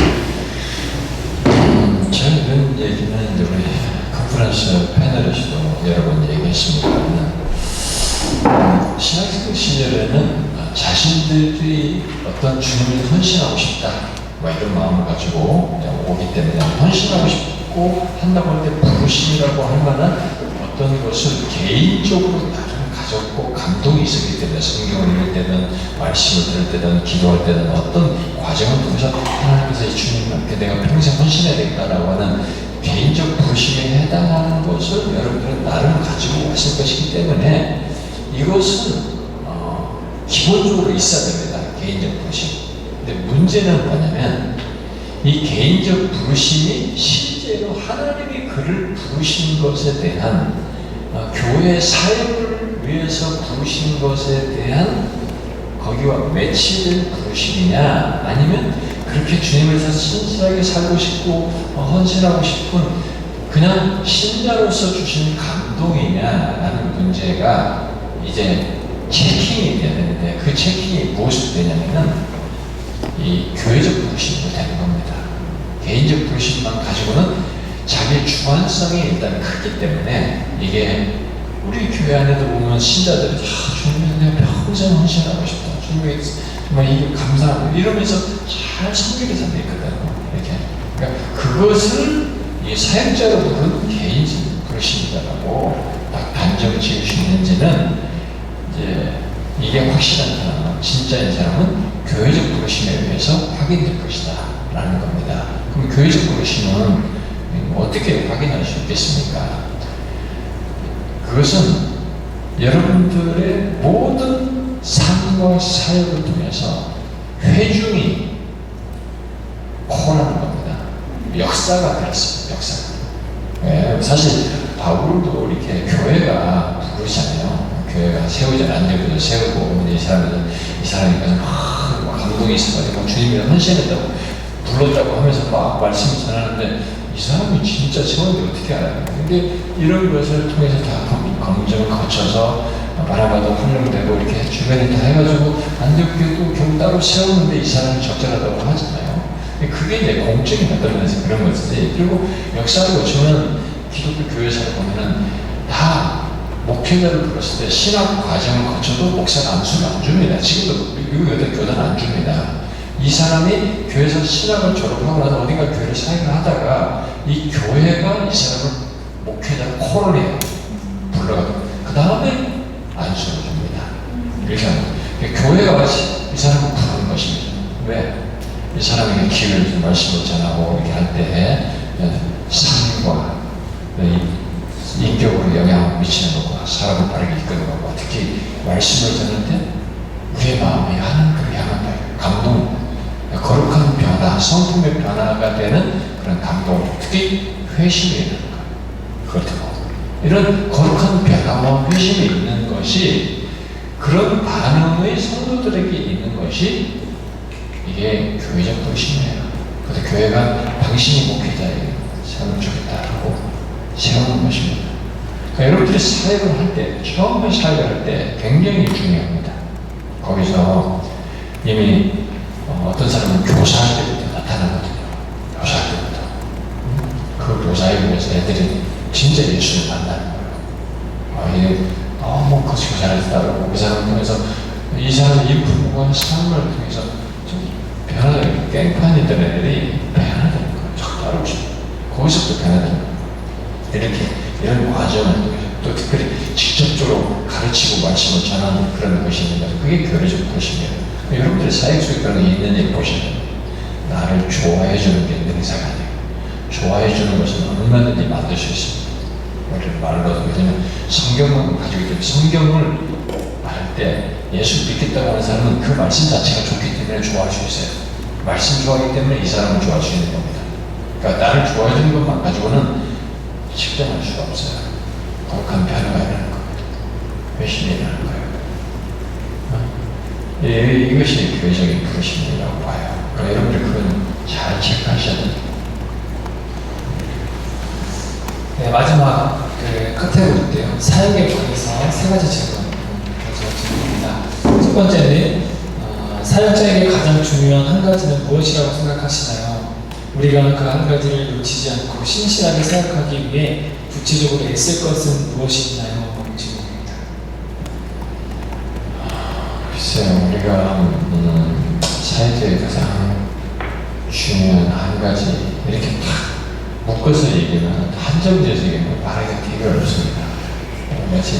저는 이런 얘기는 우리 컨퍼런스 패널에서도 여러 번 얘기했습니다만 신학생 시절에는 자신들이 어떤 주님을 헌신하고 싶다 이런 마음을 가지고 오기 때문에 헌신하고 싶고 한다고 할 때 부르심이라고 할 만한 어떤 것을 개인적으로 나름 가졌고 감동이 있었기 때문에 성경을 읽을 때든 말씀을 들을 때든 기도할 때든 어떤 과정을 통해서 하나님께서 이 주님께 내가 평생 헌신해야 되겠다라고 하는 개인적 부르심에 해당하는 것을 여러분들은 나름 가지고 왔을 것이기 때문에 이것은 기본적으로 있어야 됩니다. 개인적 부르심. 근데 문제는 뭐냐면 이 개인적 부르심이 실제로 하나님이 그를 부르신 것에 대한 교회 사역을 위해서 부르신 것에 대한 거기와 매치된 부르심이냐 아니면 그렇게 주님을 위해서 신실하게 살고 싶고 헌신하고 싶은 그냥 신자로서 주신 감동이냐라는 문제가 이제 체킹이 돼야 되는데 그 체킹이 무엇이 되냐면은 이 교회적 부르심으로 되는 겁니다. 개인적 부르심만 가지고는 자기 주관성이 일단 크기 때문에 이게 우리 교회 안에도 보면 신자들이 주님에 내가 평생 헌신하고 싶다. 주님에 정말 이게 감사하고 이러면서 잘 섬기게 살고 있거든요. 이렇게. 그러니까 그것을 이 사역자로 부르는 개인적 부르심이다라고 딱 단정 지을 수 있는지는 이제 이게 확실한 사람은 진짜인 사람은 교회적 부르심에 의해서 확인될 것이다 라는 겁니다. 그럼 교회적 부르심은 어떻게 확인할 수 있겠습니까? 그것은 여러분들의 모든 삶과 사역을 통해서 회중이 코라는 겁니다. 역사가 되었습니다. 역사가. 네, 사실 바울도 이렇게 교회가 부르잖아요. 교회가 세우잖아요. 안되고도 세우고 이 사람이 막 감동이 있어가지고 주님이랑 헌신했다고 불렀다고 하면서 막 말씀을 전하는데 이 사람이 진짜 세웠는데 어떻게 알아요? 근데 이런 것을 통해서 다 검증을 거쳐서 바나바도 훈련되고 이렇게 주변에 다 해가지고 안디옥교도 결국 따로 세우는데 이 사람이 적절하다고 하잖아요. 그게 이제 공적인 어떤 면에서 그런 거지. 그리고 역사를 보시면 기독교 교회사를 보면은 다 목회자를 불렀을 때 신학 과정을 거쳐도 목사가 안수를 안 줍니다. 지금도 미국 어떤 교단은 안 줍니다. 이 사람이 교회에서 신학을 졸업하고 나서 어딘가 교회를 사역을 하다가 이 교회가 이 사람을 목회자 콜을 해요. 불러가지고 그 다음에 안수를 줍니다. 이렇게 합니다. 교회가 와서 이 사람을 부르는 것입니다. 왜? 이 사람에게 기회를 좀 말씀을 전하고 이렇게 할 때 삶과 인격으로 영향을 미치는 것과 사람을 바르게 이끄는 것과 특히 말씀을 전할 때 우리의 마음이 하나님을 향한 감동, 거룩한 변화, 성품의 변화가 되는 그런 감동, 특히 회심이 있는 것. 그렇다고. 이런 거룩한 변화와 회심이 있는 것이 그런 반응의 성도들에게 있는 것이 이게 교회적 도심이에요. 그래서 교회가 당신이 목회자에게 세우면 좋겠다라고 세우는 것입니다. 그러니까 여러분들이 사역을 할 때, 처음에 사역을 할 때 굉장히 중요합니다. 거기서 이미 어떤 사람은 교사할 때부터 나타나거든요. 교사할 때부터. 그 교사에 위해서 애들이 진짜 예수를 만나는 거예요. 이게 너무 그 교사를 따르고 그 사람을 통해서 이 사람의 이 부모의 삶을 통해서 좀 변화되는 깽판이던 애들이 변화되는 거예요. 쫙 따르고 싶어요. 거기서부터 변화되는 거예요. 이렇게 이런 과정을 통해서 또 특별히 직접적으로 가르치고 말씀을 전하는 그런 것이 있는 거죠. 그게 교회적 도심이에요. 여러분들의 사역 속에 그런 게 있는지 보시면 나를 좋아해 주는 게 능사가 아니에요. 좋아해 주는 것은 얼마든지 만들 수 있습니다. 우리를 말로도. 왜냐면 성경을 가지고 있기 때문에 성경을 말할 때 예수 믿겠다고 하는 사람은 그 말씀 자체가 좋기 때문에 좋아할 수 있어요. 말씀 좋아하기 때문에 이 사람을 좋아할 수 있는 겁니다. 그러니까 나를 좋아해 주는 것만 가지고는 측정할 수가 없어요. 거룩한 변화가 일어나는 겁니다. 회심이 일어나는 거예요. 이것이 교회적인 부르심이라고 봐요. 그러니까 여러분들 그건 잘 체크하셔야 됩니다. 네, 마지막 그 카테고리인데요. 사역에 관해서 세 가지 질문 드립니다. 첫 번째는 사역자에게 가장 중요한 한 가지는 무엇이라고 생각하시나요? 우리가 그 한 가지를 놓치지 않고 신실하게 사역하기 위해 구체적으로 애쓸 것은 무엇이 있나요? 질문입니다. 글쎄요, 우리가 사역자의 가장 중요한 한 가지 이렇게 딱 묶어서 얘기하면 한정돼서 얘기하면 말하기가 되게 어렵습니다. 마치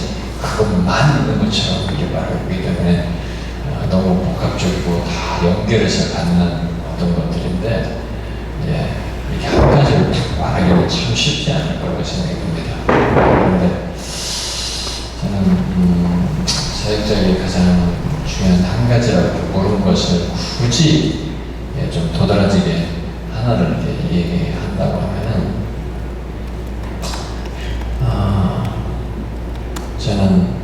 그것만 있는 것처럼 이렇게 말하기 때문에 너무 복합적이고 다 연결해서 갖는 어떤 것들인데 이렇게 한 가지를 딱 말하기는 참 쉽지 않을 거라고 생각이 듭니다. 그런데 저는 사역자에게 가장 중요한 한 가지라고 모르는 것을 굳이 좀 도드라지게 하나를 이렇게 얘기한다고 하면은 저는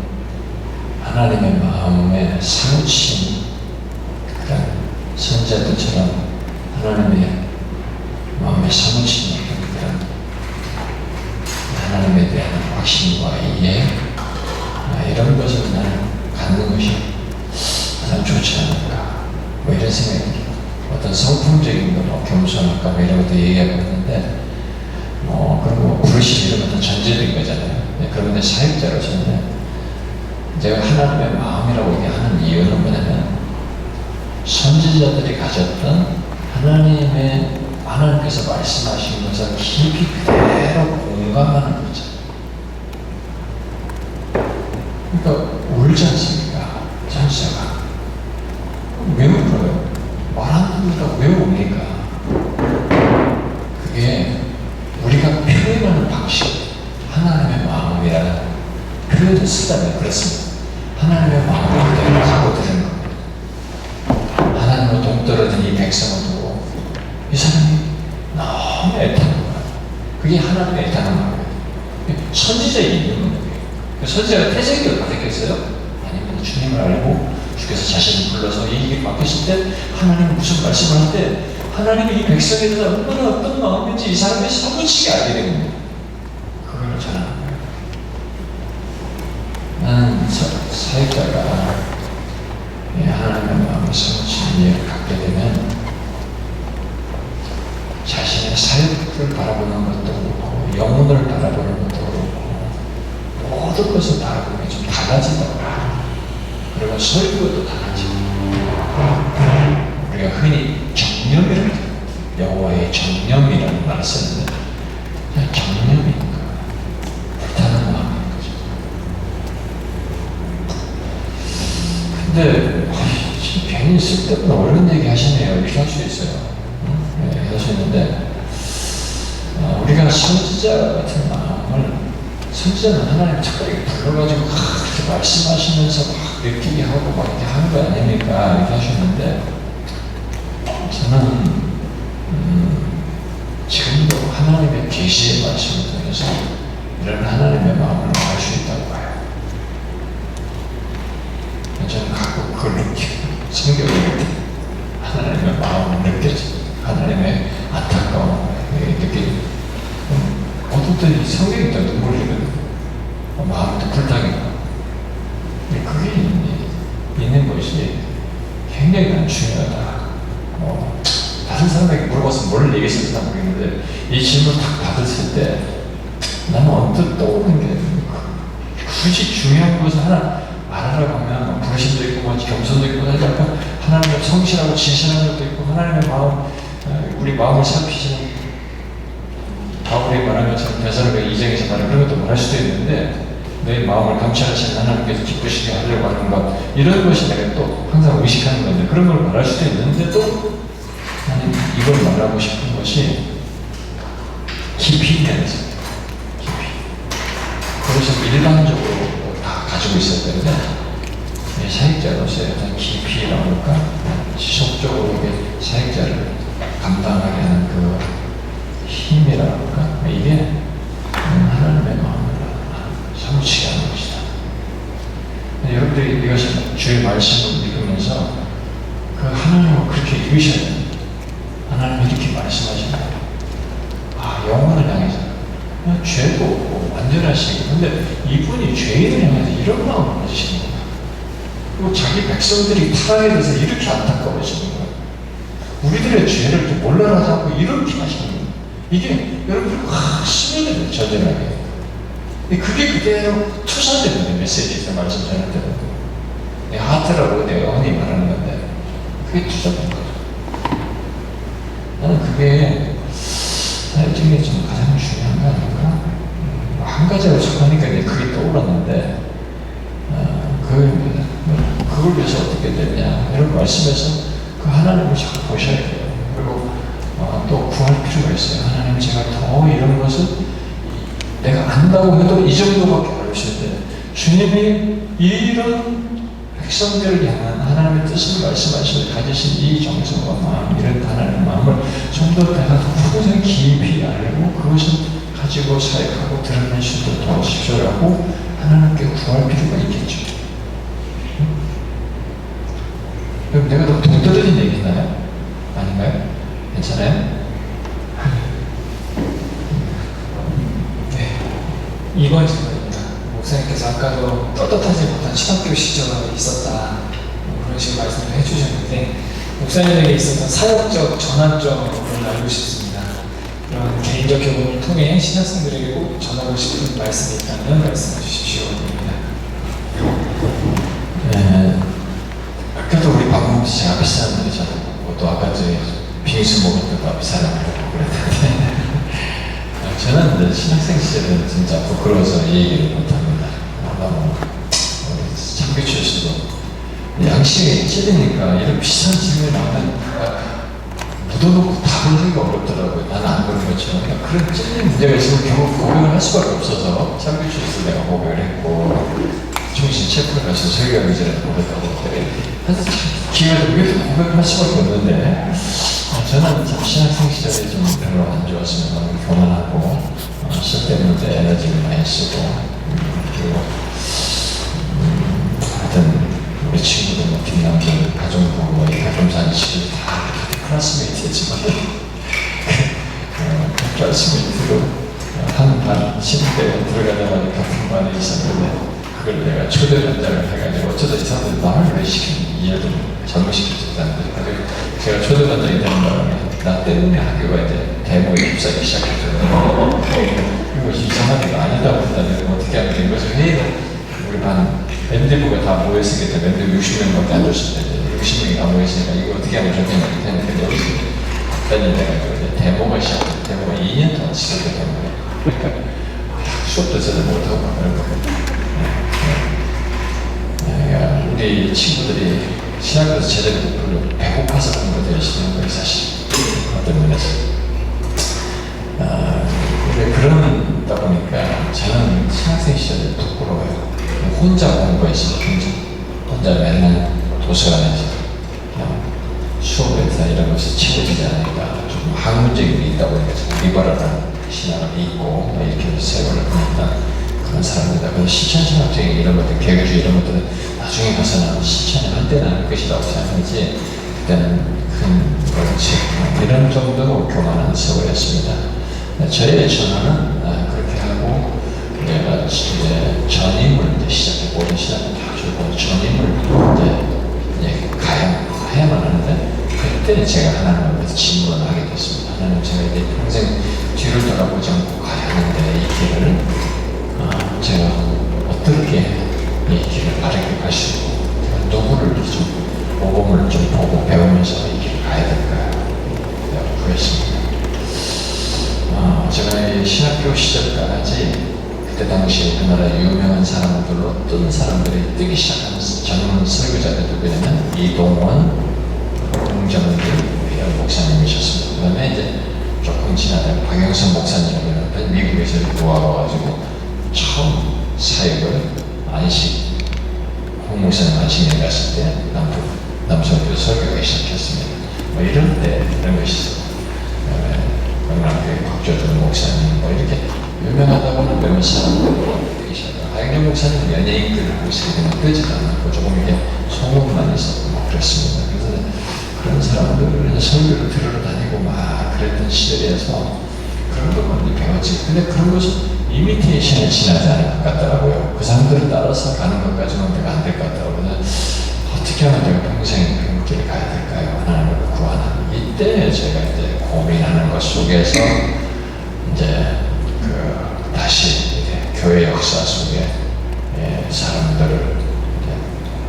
하나님의 마음에 사무친 그런 선자들처럼 하나님의 마음에 사무친 그런 하나님에 대한 확신과 이해 이런 것을 나는 갖는 것이 가장 좋지 않을까 뭐 이런 생각이 듭니다. 어떤 성품적인 거, 뭐 겸손할까 뭐 이런 것도 얘기해봤는데 그리고 부르심 이런 것도 전제된 거잖아요. 그런데 사역자로서는 제가 하나님의 마음이라고 얘기하는 이유는 뭐냐면 선지자들이 가졌던 하나님께서 말씀하신 것을 깊이 그대로 공감하는 거죠. 그러니까 울지 않습니까? 전사가 왜 울어요? 말하는 왜 웁니까? 그게 우리가 표현하는 방식, 하나님의 마음이라는 표현을 쓰자면 그렇습니다. 하나님의 마음을 그대로 하고 드는 겁니다. 하나님으로 동떨어진 이 백성을 두고 이 사람이 너무 애타는 거예요. 그게 하나님의 애타는 마음이에요. 선지자의 이유는 뭐예요? 선지자가 태생기를 가득했어요? 아니면 주님을 알고 주께서 자신을 불러서 이 일을 맡겼을 때 하나님은 무슨 말씀을 할 때 하나님이 이 백성에 대해서 얼마나 어떤 마음인지 이 사람이 사무치게 알게 됩니다. 그걸 전하는 거예요. 나는 사역자가 하나님의 마음을 성취 이해를 갖게 되면 자신의 사역을 바라보는 것도 그렇고 영혼을 바라보는 것도 그렇고 모든 것을 바라보는 게 좀 달라지더라고요. 그리고 설교도 달라지고 우리가 흔히 정념이라고 해요. 여호와의 정념이라는 말을 쓰는데 그냥 정념이니까 불타는 마음인 거죠. 근데 지금 괜히 쓸데없는 옳은 얘기 하시네요. 이렇게 할 수 있어요. 네, 할 수 있는데 우리가 선지자 같은 마음을 선지자는 하나님 특별히 불러가지고 그렇게 말씀하시면서 막 느끼게 하고 막 이렇게 하는 거 아닙니까? 이렇게 하셨는데 저는 지금도 하나님의 계시의 말씀을 통해서 이런 하나님의 마음을 알 수 있다고 봐요. 저는 가끔 그걸 느끼고 성경을 읽을 때 하나님의 마음을 느껴져요. 하나님의 안타까움을 느끼고 어떤 때는 성경이 또 눈물이 흐르고 마음도 불타기고 그게 있는 것이 굉장히 난 중요하다. 다른 사람에게 물어봐서 뭘 얘기했을지 모르겠는데 이 질문 딱 받았을 때 나는 언뜻 떠오르는 게 굳이 중요한 것을 하나 말하라고 하면 부르심도 있고 겸손도 있고 하나님의 성실하고 진실한 것도 있고 하나님의 마음 우리 마음을 살피시는 바울이 말한 것처럼 베드로가 2장에서 말한 그런 것도 말할 수도 있는데 내 마음을 감찰하시는 하나님께서 기쁘시게 하려고 하는 것 이런 것이 내가 또 항상 의식하는 건데 그런 걸 말할 수도 있는데 또 나는 이걸 말하고 싶은 것이 깊이 있는 거죠. 깊이. 그래서 일반적으로 다 가지고 있어야 되는데 사역자로서의 어떤 깊이라고 할까 지속적으로 사역자를 감당하게 하는 그 힘이라고 할까 이게 하나님의 마음을 성취하게 하는 것이다. 여러분들이 이것을 주의 말씀을 읽으면서 그 하나님을 그렇게 읽으셔야 돼요. 하나님이 이렇게 말씀하신다. 영혼을 향해서 죄도 없고 완전하시고 근데 이분이 죄인을 향해서 이런 마음을 가지시는 거예요. 그리고 자기 백성들이 타락에 대해서 이렇게 안타까워하시는 거예요. 우리들의 죄를 또 몰라라 하고 이렇게 하시는 거예요. 이게 여러분들 스며들어요. 저절하게. 그게 그대로 투사되는 거예요. 메시지에서 말씀 전할 때는 내 하트라고 내가 흔히 말하는 건데 그게 투사된 거예요. 나는 그게 사역 중에 좀 가장 중요한 거 아닌가? 한 가지로 속하니까 이제 그게 떠올랐는데, 그걸 위해서 어떻게 되냐. 이런 말씀에서 그 하나님을 자꾸 보셔야 돼요. 그리고 또 구할 필요가 있어요. 하나님 제가 더 이런 것을 내가 안다고 해도 이 정도밖에 알으실 때, 주님이 이런 백성들을 향한 하나님의 뜻을 말씀하시고 가지신 이 정성과 마음, 이런 하나님의 마음을 좀 더 내가 훨씬 깊이 알고 그것을 가지고 사역하고 드러낼 수 있도록 도와주십시오라고 하나님께 구할 필요가 있겠죠. 그럼 내가 더 동떨어진 얘기나요? 아닌가요? 괜찮아요? 네. 2번 질문입니다. 목사님께서 아까도 떳떳하지 못한 신학교 시절이 있었다 그런 식으로 말씀을 해주셨는데 목사님에게 있었던 사역적 전환점을 알고 싶습니다. 그런 개인적 경험을 통해 신학생들에게 꼭 전하고 싶은 말씀이 있다면 말씀해 주십시오. 아까도 우리 방금 제 앞에 사람들이잖아요. 또 아까 빙수 먹을 때도 앞에 사람들이라고 그랬는데 저는 신학생 시절은 진짜 부끄러워서 이 얘기를 못합니다. 참교출수도 양식에 찔리니까 이런 비슷한 질문이 나오면 묻어놓고 답을 하기가 어렵더라고요. 나는 안 그런 것처럼. 그러니까 그런 찔린 문제가 있으면 결국 고백을 할 수밖에 없어서 참교출수 내가 고백을 했고 중심 체프를 가서 설교하기 전에 고백하고 그래서 기회가 되면 고백을 할 수밖에 없는데 저는 참 신학생 시절에 좀 별로 안 좋았습니다. 너무 교만하고 쓸데없는 데 에너지를 많이 쓰고 그리고 하여튼 우리 친구들 뭐 김남길 가정부 뭐 가정산 친구 다 클래스메이트였지만 클래스메이트로 한 반 신입대에 들어가자마자 같은 반에 있었는데 그걸 내가 초대 반장을 해가지고 어쩌다 이 사람들이 나를 왜 시켰니? 이해를 잘못시켰지 사람들이. 제가 초대 반장이 되는 바람에 나 때문에 학교가 이제 대모에 휩싸기 시작했거든요. 이거 이상하게가 아니다 보다 내가 어떻게 하면 된 거죠. 회의를 우리 반 MD부가 다 모였으니까 MD 60명밖에 안 줬을 때 60명이 다 모였으니까 이거 어떻게 하면 좋겠냐 했는데 여기서 단위 돼가지고 이제 데모가 시작했어요. 데모가 2년 동안 시작된 거예요. 그러니까 수업도 제대로 못하고 막 그런 거예요. 우리 친구들이 신학교에서 제대로 공부를 배고파서 공부를 열심히 하는 거예요, 사실. 어떤 면에서. 근데 그러다 보니까 저는 신학생 시절에 부끄러워요. 혼자 공부했어요, 혼자 맨날 도서관에서 그냥 수업에서 이런 것을 채워지지 않으니까 좀 학문적인 게 있다 보니까 리버럴한 신학을 믿고 이렇게 세월을 보냈다. 그런 사람들이다. 그래서 실천신학적인 이런 것들, 개교주의 이런 것들은 나중에 가서는 실천을 할 때는 할 것이라고 생각하지 그때는 큰 그렇지 이런 정도로 교만한 세월이었습니다. 저의 전화는 그렇게 하고 내가 이제 전임을 이제 시작했고 오랜 시간을 다 주고 전임을 이제 가야만 하는데 그때 제가 하나님 앞에서 질문을 하게 됐습니다. 하나님 제가 이제 평생 뒤를 돌아보지 않고 가야 하는데 이 길을 제가 어떻게 이 길을 바르게 갈 수 있고 누구를 좀 모범을 좀 보고 배우면서 이 길을 가야 될까요? 내가 구했습니다. 제가 이 신학교 시절까지 그때 당시에 우리나라 유명한 사람들로 어떤 사람들이 뜨기 시작한 젊은 설교자들 누구냐면 이동원, 홍정길 이런 목사님이셨습니다. 그 다음에 이제 조금 지나다 박영선 목사님이라는 미국에서 도와와가지고 처음 사역을 홍 목사님 안식에 갔을 때 남성교 설교하기 시작했습니다. 뭐 이런 때 이런 것이 있어요. 영남교회 박조준 목사님 뭐 이렇게 유명하다고는 몇몇 사람들이 되기 시작해요. 하영렬 목사님 연예인들을 하고 있으니까 뜨지도 않았고 조금 이렇게 소문만 있었고 뭐 그랬습니다. 그래서 그런 사람들을 설교를 들으러 다니고 막 그랬던 시절이어서 그런 걸 많이 배웠지. 근데 그런 것은 이미테이션에 지나지 않을 것 같더라고요. 그 사람들을 따라서 가는 것까지는 내가 안 될 것 같더라고요. 어떻게 하면 내가 평생 그 길을 가야 될까요? 하나님을 구하는. 이때 제가 이제 고민하는 것 속에서 이제 다시 이제 교회 역사 속에 사람들을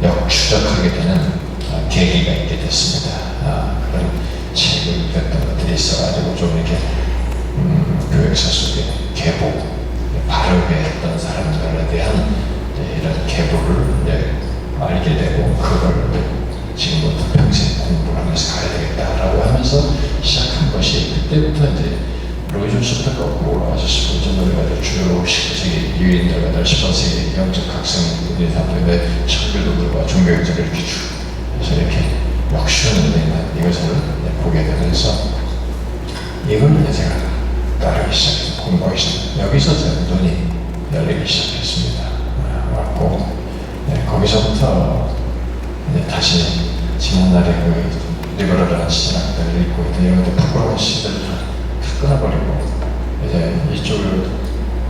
역추적하게 되는 계기가 있게 됐습니다. 그런 책을 읽었던 것들이 있어가지고 좀 이렇게 교회 역사 속에 계보 바르게 했던 사람들에 대한 이런 계보를 알게 되고 그걸 지금부터 평생 공부를 하면서 가야 되겠다라고 하면서 시작한 것이 그때부터 이제 로이존스부터 거꾸로 올라와서 15세기가 주요 19세기 유인들과 18세기 영적 각성들이 사람들의 청교도들과 종교인들을 이렇게 쭉 그래서 이렇게 역수하는 데 있는 이것을 보게 되면서 이걸 제가 따르기 시작해서 공부하기 시작했습니다. 여기서 제 눈이 열리기 시작했습니다. 왔고 거기서부터 다시 지난날에 리버럴한 신학들을 읽고 이런 것들 부끄러운 시들을 다 끊어버리고 이제 이쪽을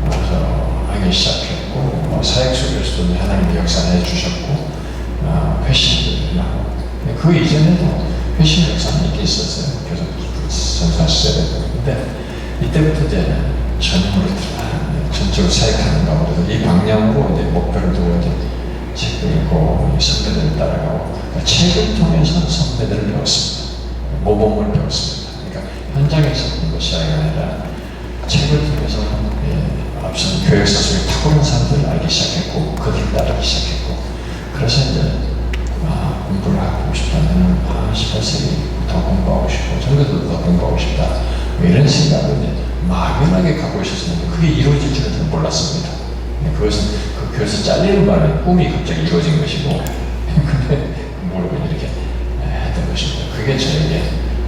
와서 하기 시작했고 사역 속에서도 하나님의 역사를 해주셨고 회심들을 하고 그 이전에도 회심 역사는 있게 있었어요. 계속 전사 시절에도. 근데 이때부터 이제 전임으로 전적으로 사역하는 가운데서 이 방향으로 이제 목표를 두고 이제 책을 읽고 선배들을 따라가고 그러니까 책을 통해서 선배들을 배웠습니다. 모범을 배웠습니다. 그러니까 현장에서 보는 것이 아니라 책을 통해서 앞선 교역사 속에 탁월한 사람들을 알기 시작했고 그 길 따르기 시작했고 그래서 이제 공부를 하고 싶다면 18세기 더 공부하고 싶고 전교도 더 공부하고 싶다 뭐 이런 생각을 이제 막연하게 갖고 있었는데 그게 이루어질 줄은 몰랐습니다. 그것은 그 교회에서 잘리는 바람에 꿈이 갑자기 이루어진 것이고 근데 모르고 이렇게 했던 것입니다. 그게 저에게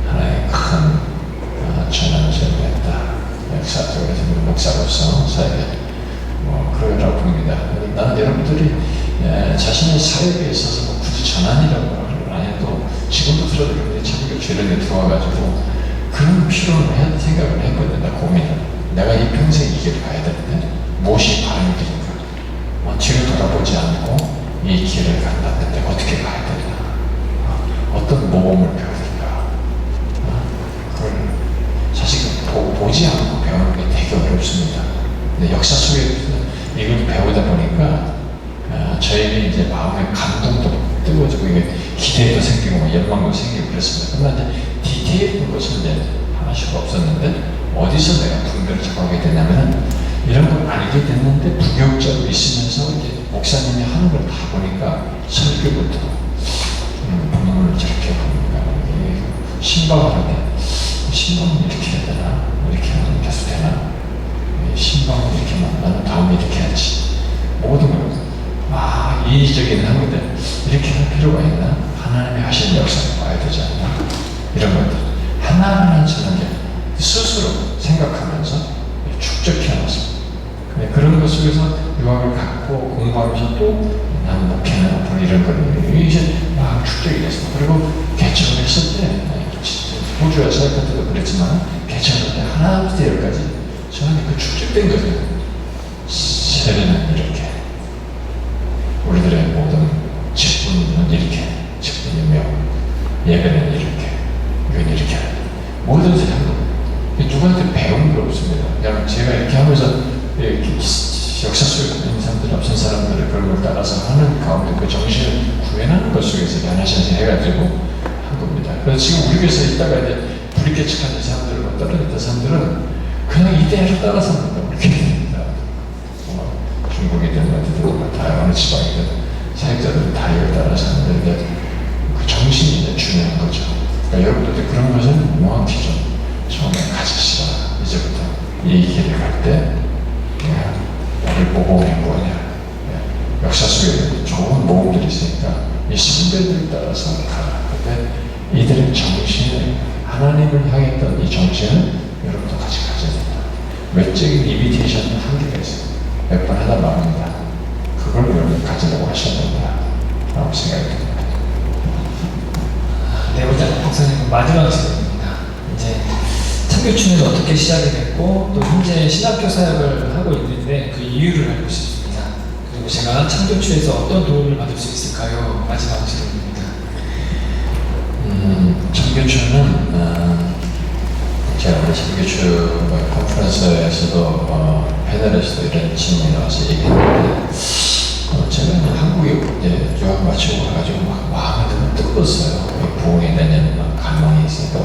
하나의 큰 전환점이 됐다. 역사적으로 목사로서 사역에 그러라고 봅니다. 나는 여러분들이 자신의 사역에 있어서 굳이 전환이라고 안 해도 지금도 들어도 여러분들이 참교 죄를 들어와가지고 그런 필요를 생각을 했거든요. 고민을. 내가 이 평생 이 길을 가야 되는데 무엇이 바람이 길인가? 뒤로 돌아보지 않고 이 길을 간다. 근데 어떻게 가야 되나? 어떤 모범을 배워야 될까? 그걸 사실 보지 않고 배우는 게 되게 어렵습니다. 근데 역사 속에 이걸 배우다 보니까 저에게 이제 마음의 감동도 뜨거워지고 이게 기대도 생기고 열망도 생기고 그랬습니다. 그러나 이제 디테일한 것은 이제 하나씩 없었는데 어디서 내가 분별을 잡게 되냐면은 이런 걸 알게 됐는데 부교육자로 있으면서 이제 목사님이 하는 걸 다 보니까 설교부터 본문을 저렇게 보니까 신방하는데 신방은 이렇게 해야 되나? 이렇게 하면 계속 되나? 신방은 이렇게 만나는 다음에 이렇게 해야지. 모든 걸 이의적인 한건데 이렇게 할 필요가 있나? 하나님이 하시는 역사를 봐야 되지 않나? 이런 것들 하나하나 저는 스스로 생각하면서 축적해 놨습니다. 그런 것 속에서 유학을 갖고 공부하면서 또 나는 목회는 앞으로 이런 걸 이제 막 축적이 됐습니다. 그리고 개척을 했을 때 호주에서 살 때도 그랬지만 개척할 때 하나부터 열까지 저는 그 축적된 거죠. 세례는 이렇게 우리들의 모든 직분은 이렇게 직분이며 예배는 이렇게 이건 이렇게 모든 사람도 누구한테 배운 게 없습니다. 그냥 제가 이렇게 하면서 이렇게 역사 속에 있는 사람들, 앞선 사람들의 그런 걸 따라서 하는 가운데 그 정신을 구현하는 것 속에서 하나씩 해가지고 한 겁니다. 그래서 지금 우리 교회에서 있다가 이제 불개척하는 사람들, 떨어졌던 사람들은 그냥 이대로 따라서 합니다. 우리 교회입니다. 중국이든 어디든 다양한 지방이든 사역자들은 다 이걸 따라서 하는데 그 정신이 이제 중요한 거죠. 그러니까 여러분들 그런 것을 명확히 좀 처음에 가지시라. 이제부터 이 길을 갈 때 우리 모범이 뭐냐? 역사 속에 좋은 모범들이 있으니까 이 선배들을 따라서 가라. 근데 이들의 정신을 하나님을 향했던 이 정신을 여러분도 같이 가져야 된다. 외적인 이미테이션은 한계가 있어요. 몇 번 하다 말합니다. 그걸 여러분 가지려고 하셔야 된다. 라고 생각이 듭니다. 네 번째 목사님 마지막 질문입니다. 이제 참교춘에서 어떻게 시작이 됐고 또 현재 신학교 사역을 하고 있는데 그 이유를 알고 싶습니다. 그리고 제가 참교추에서 어떤 도움을 받을 수 있을까요? 마지막 질문입니다. 참교추는 제가 우리 참교추 컨퍼런스에서도 패널에서도 이런 질문이 나와서 얘기했는데 제가 한국에 이제 유학 마치고 와가지고 막 마음이 너무 뜨거웠어요. 부흥에 대한 막 갈망이 있으니까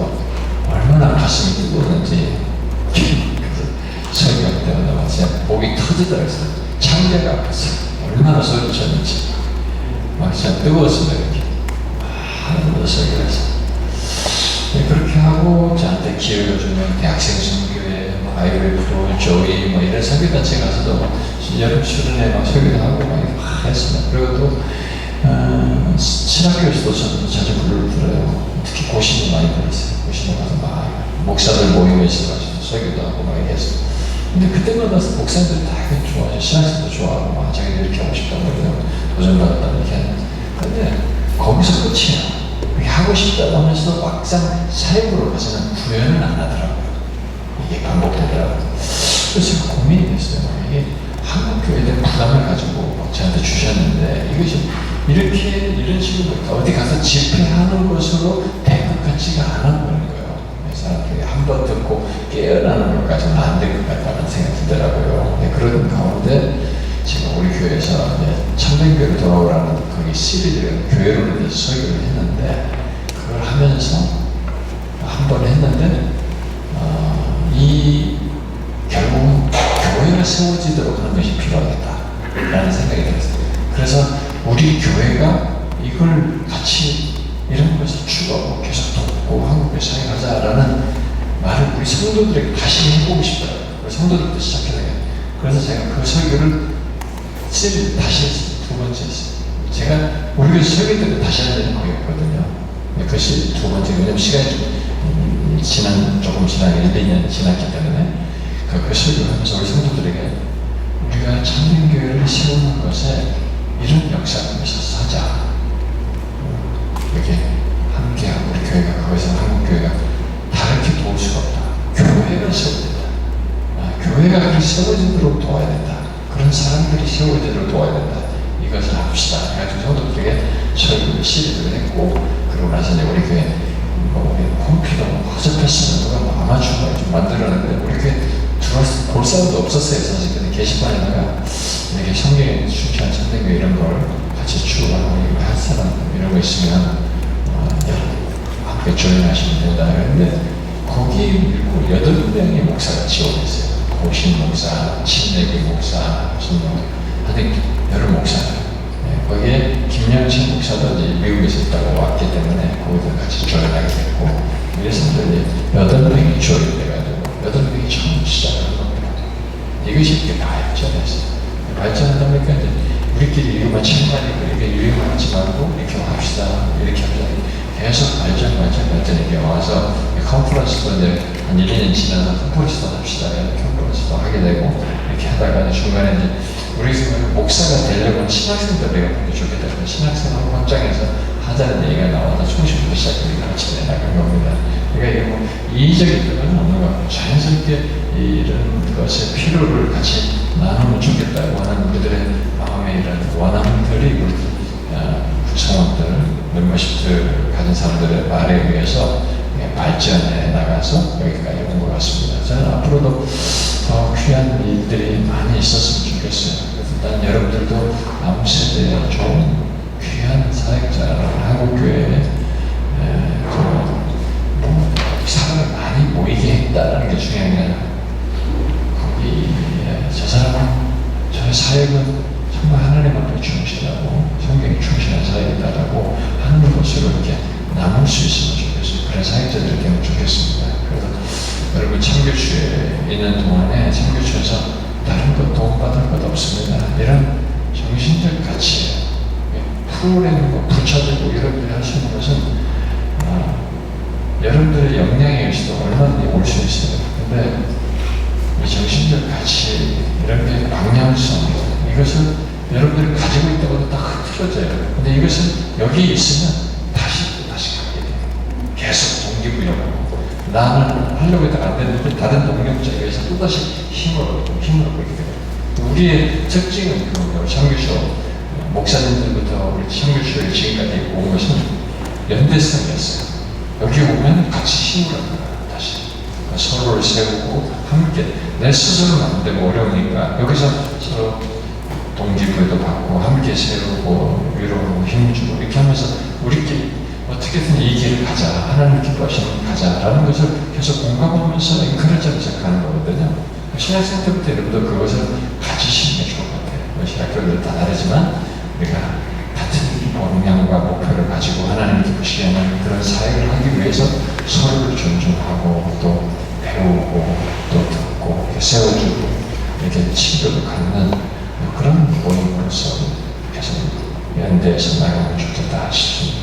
얼마나 가슴이 뜨거웠는지 설교할 때마다 막 진짜 목이 터지더라고요. 창자가 아팠어요. 얼마나 소리쳤는지 막 진짜 뜨거웠습니다. 이렇게 하나님도 설교해서 그렇게 하고 저한테 기회를 주는 대학생 선교회, IWF, 조이 이런 선교단체 가서도 여름 수련회 막 설교도 하고 막 했습니다. 그리고 또 신학교에서도 저는 자주 불러요. 특히 고신이 많이 불렀어요. 고신에 가서 막 목사들 모임에 있어가지고 설교도 하고 막 했어요. 근데 그때마다 목사님들이 다 좋아하죠. 신학생도 좋아하고 막 자기들 이렇게 하고 싶다고 그러고 도전받았다고 이렇게 하는데 근데 거기서 끝이에요. 하고 싶다고 하면서도 막상 사역으로 가서는 구현을 안 하더라고요. 이게 반복되더라고요. 그래서 제가 고민이 됐어요. 이게 한국 교회에 대한 부담을 가지고 저한테 주셨는데 이것이 이렇게 이런 식으로 어디 가서 집회하는 것으로 될 것 같지가 않아 보이는 거예요. 사람들이 한 번 듣고 깨어나는 것까지는 안 될 것 같다는 생각이 들더라고요. 그런 가운데 제가 우리 교회에서 참된 교회로 돌아오라는 거기 시리즈를 교회로 대해서 설교를 했는데 그걸 하면서 한 번 했는데 이 결국은 교회가 세워지도록 하는 것이 필요하겠다라는 생각이 들었어요. 그래서 우리 교회가 이걸 같이 이런 것을 추구하고 계속 돕고 한국에 사역하자라는 말을 우리 성도들에게 다시 해보고 싶더라고요. 우리 성도들부터 시작해야 되겠다. 그래서 제가 그 설교를 시리즈 다시 했어요. 두 번째 했어요. 제가 우리 교회 설교 때도 다시 해야 되는 거였거든요. 그것이 두 번째, 왜냐면 시간이 조금 지난 1, 2년 지났기 때문에 그 설교를 하면서 우리 성도들에게 우리가 참된 교회를 세우는 것에 이런 역사를 위해서 하자. 이렇게 함께하고 우리 교회가 거기서 한국 교회가 다르게 도울 수가 없다. 교회가 세워야 된다. 교회가 그렇게 세워지도록 도와야 된다. 그런 사람들이 세워지를 도와야 된다. 이것을 합시다. 그래가지고 성도들에게 설교 시리즈를 했고, 그러고 나서 이제 우리 교회 홈피도 허접했으면 누가 아마추어가 좀 만들었는데 우리 교회 들어와서 볼 사람도 없었어요. 사실 근데 게시판에다가 이렇게 성경에 순수한 선생님 이런 걸 같이 추구하고 할 사람 이런 거 있으면 함께 조인하시면 된다. 그런데 거기 밀고 8명의 목사가 지원했어요. 고신 목사, 친내기 목사, 무슨 하여튼 여러 목사들. 거기에 김영신 목사도 이제 미국에서 있다고 왔기 때문에 거기도 같이 조인하게 됐고, 그래서 이제 8명이 조인돼가지고 8명이 처음 시작하는 겁니다. 이것이 이렇게 발전했어요. 발전하다보니까 이제 우리끼리 이거만 친구하니까 이렇게 유행하지 말고 이렇게 합시다, 이렇게 합시다. 계속 발전 이렇게 와서 컨퍼런스도 이제 한 1, 2년 지나서 컨퍼런스도 합시다. 컨퍼런스도 하게 되고 이렇게 하다가 중간에 이제 우리 목사가 되려면 신학생도 내가 보기 좋겠다. 신학생하고 확장해서 하자는 얘기가 나와서 총식부터 시작해서 같이 내나간 겁니다. 그러니까 이게 뭐 이의적인 것은 없는 것 같고 자연스럽게 이런 것의 필요를 같이 나누면 좋겠다. 원하는 우리들의 마음의 이런 원함들이 우리 구성원들, 멤버십들 가진 사람들의 말에 의해서 발전해 나가서 여기까지 온 것 같습니다. 저는 앞으로도 더 귀한 일들이 많이 있었으면 좋겠어요. 그래서 일단 여러분들도 다음 세대에 좋은 귀한 사역자를 한국교회에 사람을 많이 모이게 했다는 게 중요한 게 아니라 거기에 저 사람은 저의 사역은 정말 하나님 앞에 충실하고 성경에 충실한 사역이다라고 하는 것으로 이렇게 남을 수 있으면 좋겠어요. 그런 사역자들이 되면 좋겠습니다. 그래서 여러분 참교추에 있는 동안에 참교추에서 다른 것 도움받을 것 없습니다. 이런 정신적 가치, 프로그램과 붙여지고 여러분들이 할 수 있는 것은 여러분들의 역량에 의해서도 얼마든지 올 수 있어요. 근데 이 정신적 가치, 이런 게 방향성, 이것을 여러분들이 가지고 있다고도 다 흐트러져요. 근데 이것은 여기 있으면 다시 가게 돼요. 계속 동기부여하고 나는 하려고 했다가 안 되는데 다른 동력자에 의해서 또다시 힘을 얻고 이렇게 돼요. 우리의 특징은 그거예요. 참교쇼 목사님들부터 우리 참교쇼에 지금까지 온 것은 연대성이었어요. 여기 오면 같이 힘을 얻는다. 다시 서로를 세우고 함께 내 스스로는 안 되고 어려우니까 여기서 서로 동기부여도 받고 함께 세우고 위로하고 힘을 주고 이렇게 하면서 우리끼리 어떻게든 이 길을 가자, 하나님 기뻐하시는 가자라는 것을 계속 공감하면서 인커레지하면서 가는 거거든요. 신학생 때부터 여러분도 그것을 가지시는 게 좋을 것 같아요. 신학교들 다 다르지만 우리가 같은 역량과 목표를 가지고 하나님 기쁘시게 하는 그런 사역을 하기 위해서 서로를 존중하고 또 배우고 또 듣고 이렇게 세워주고 이렇게 친교도 갖는 그런 모임으로서 계속 연대해서 나가면 좋겠다 싶습니다.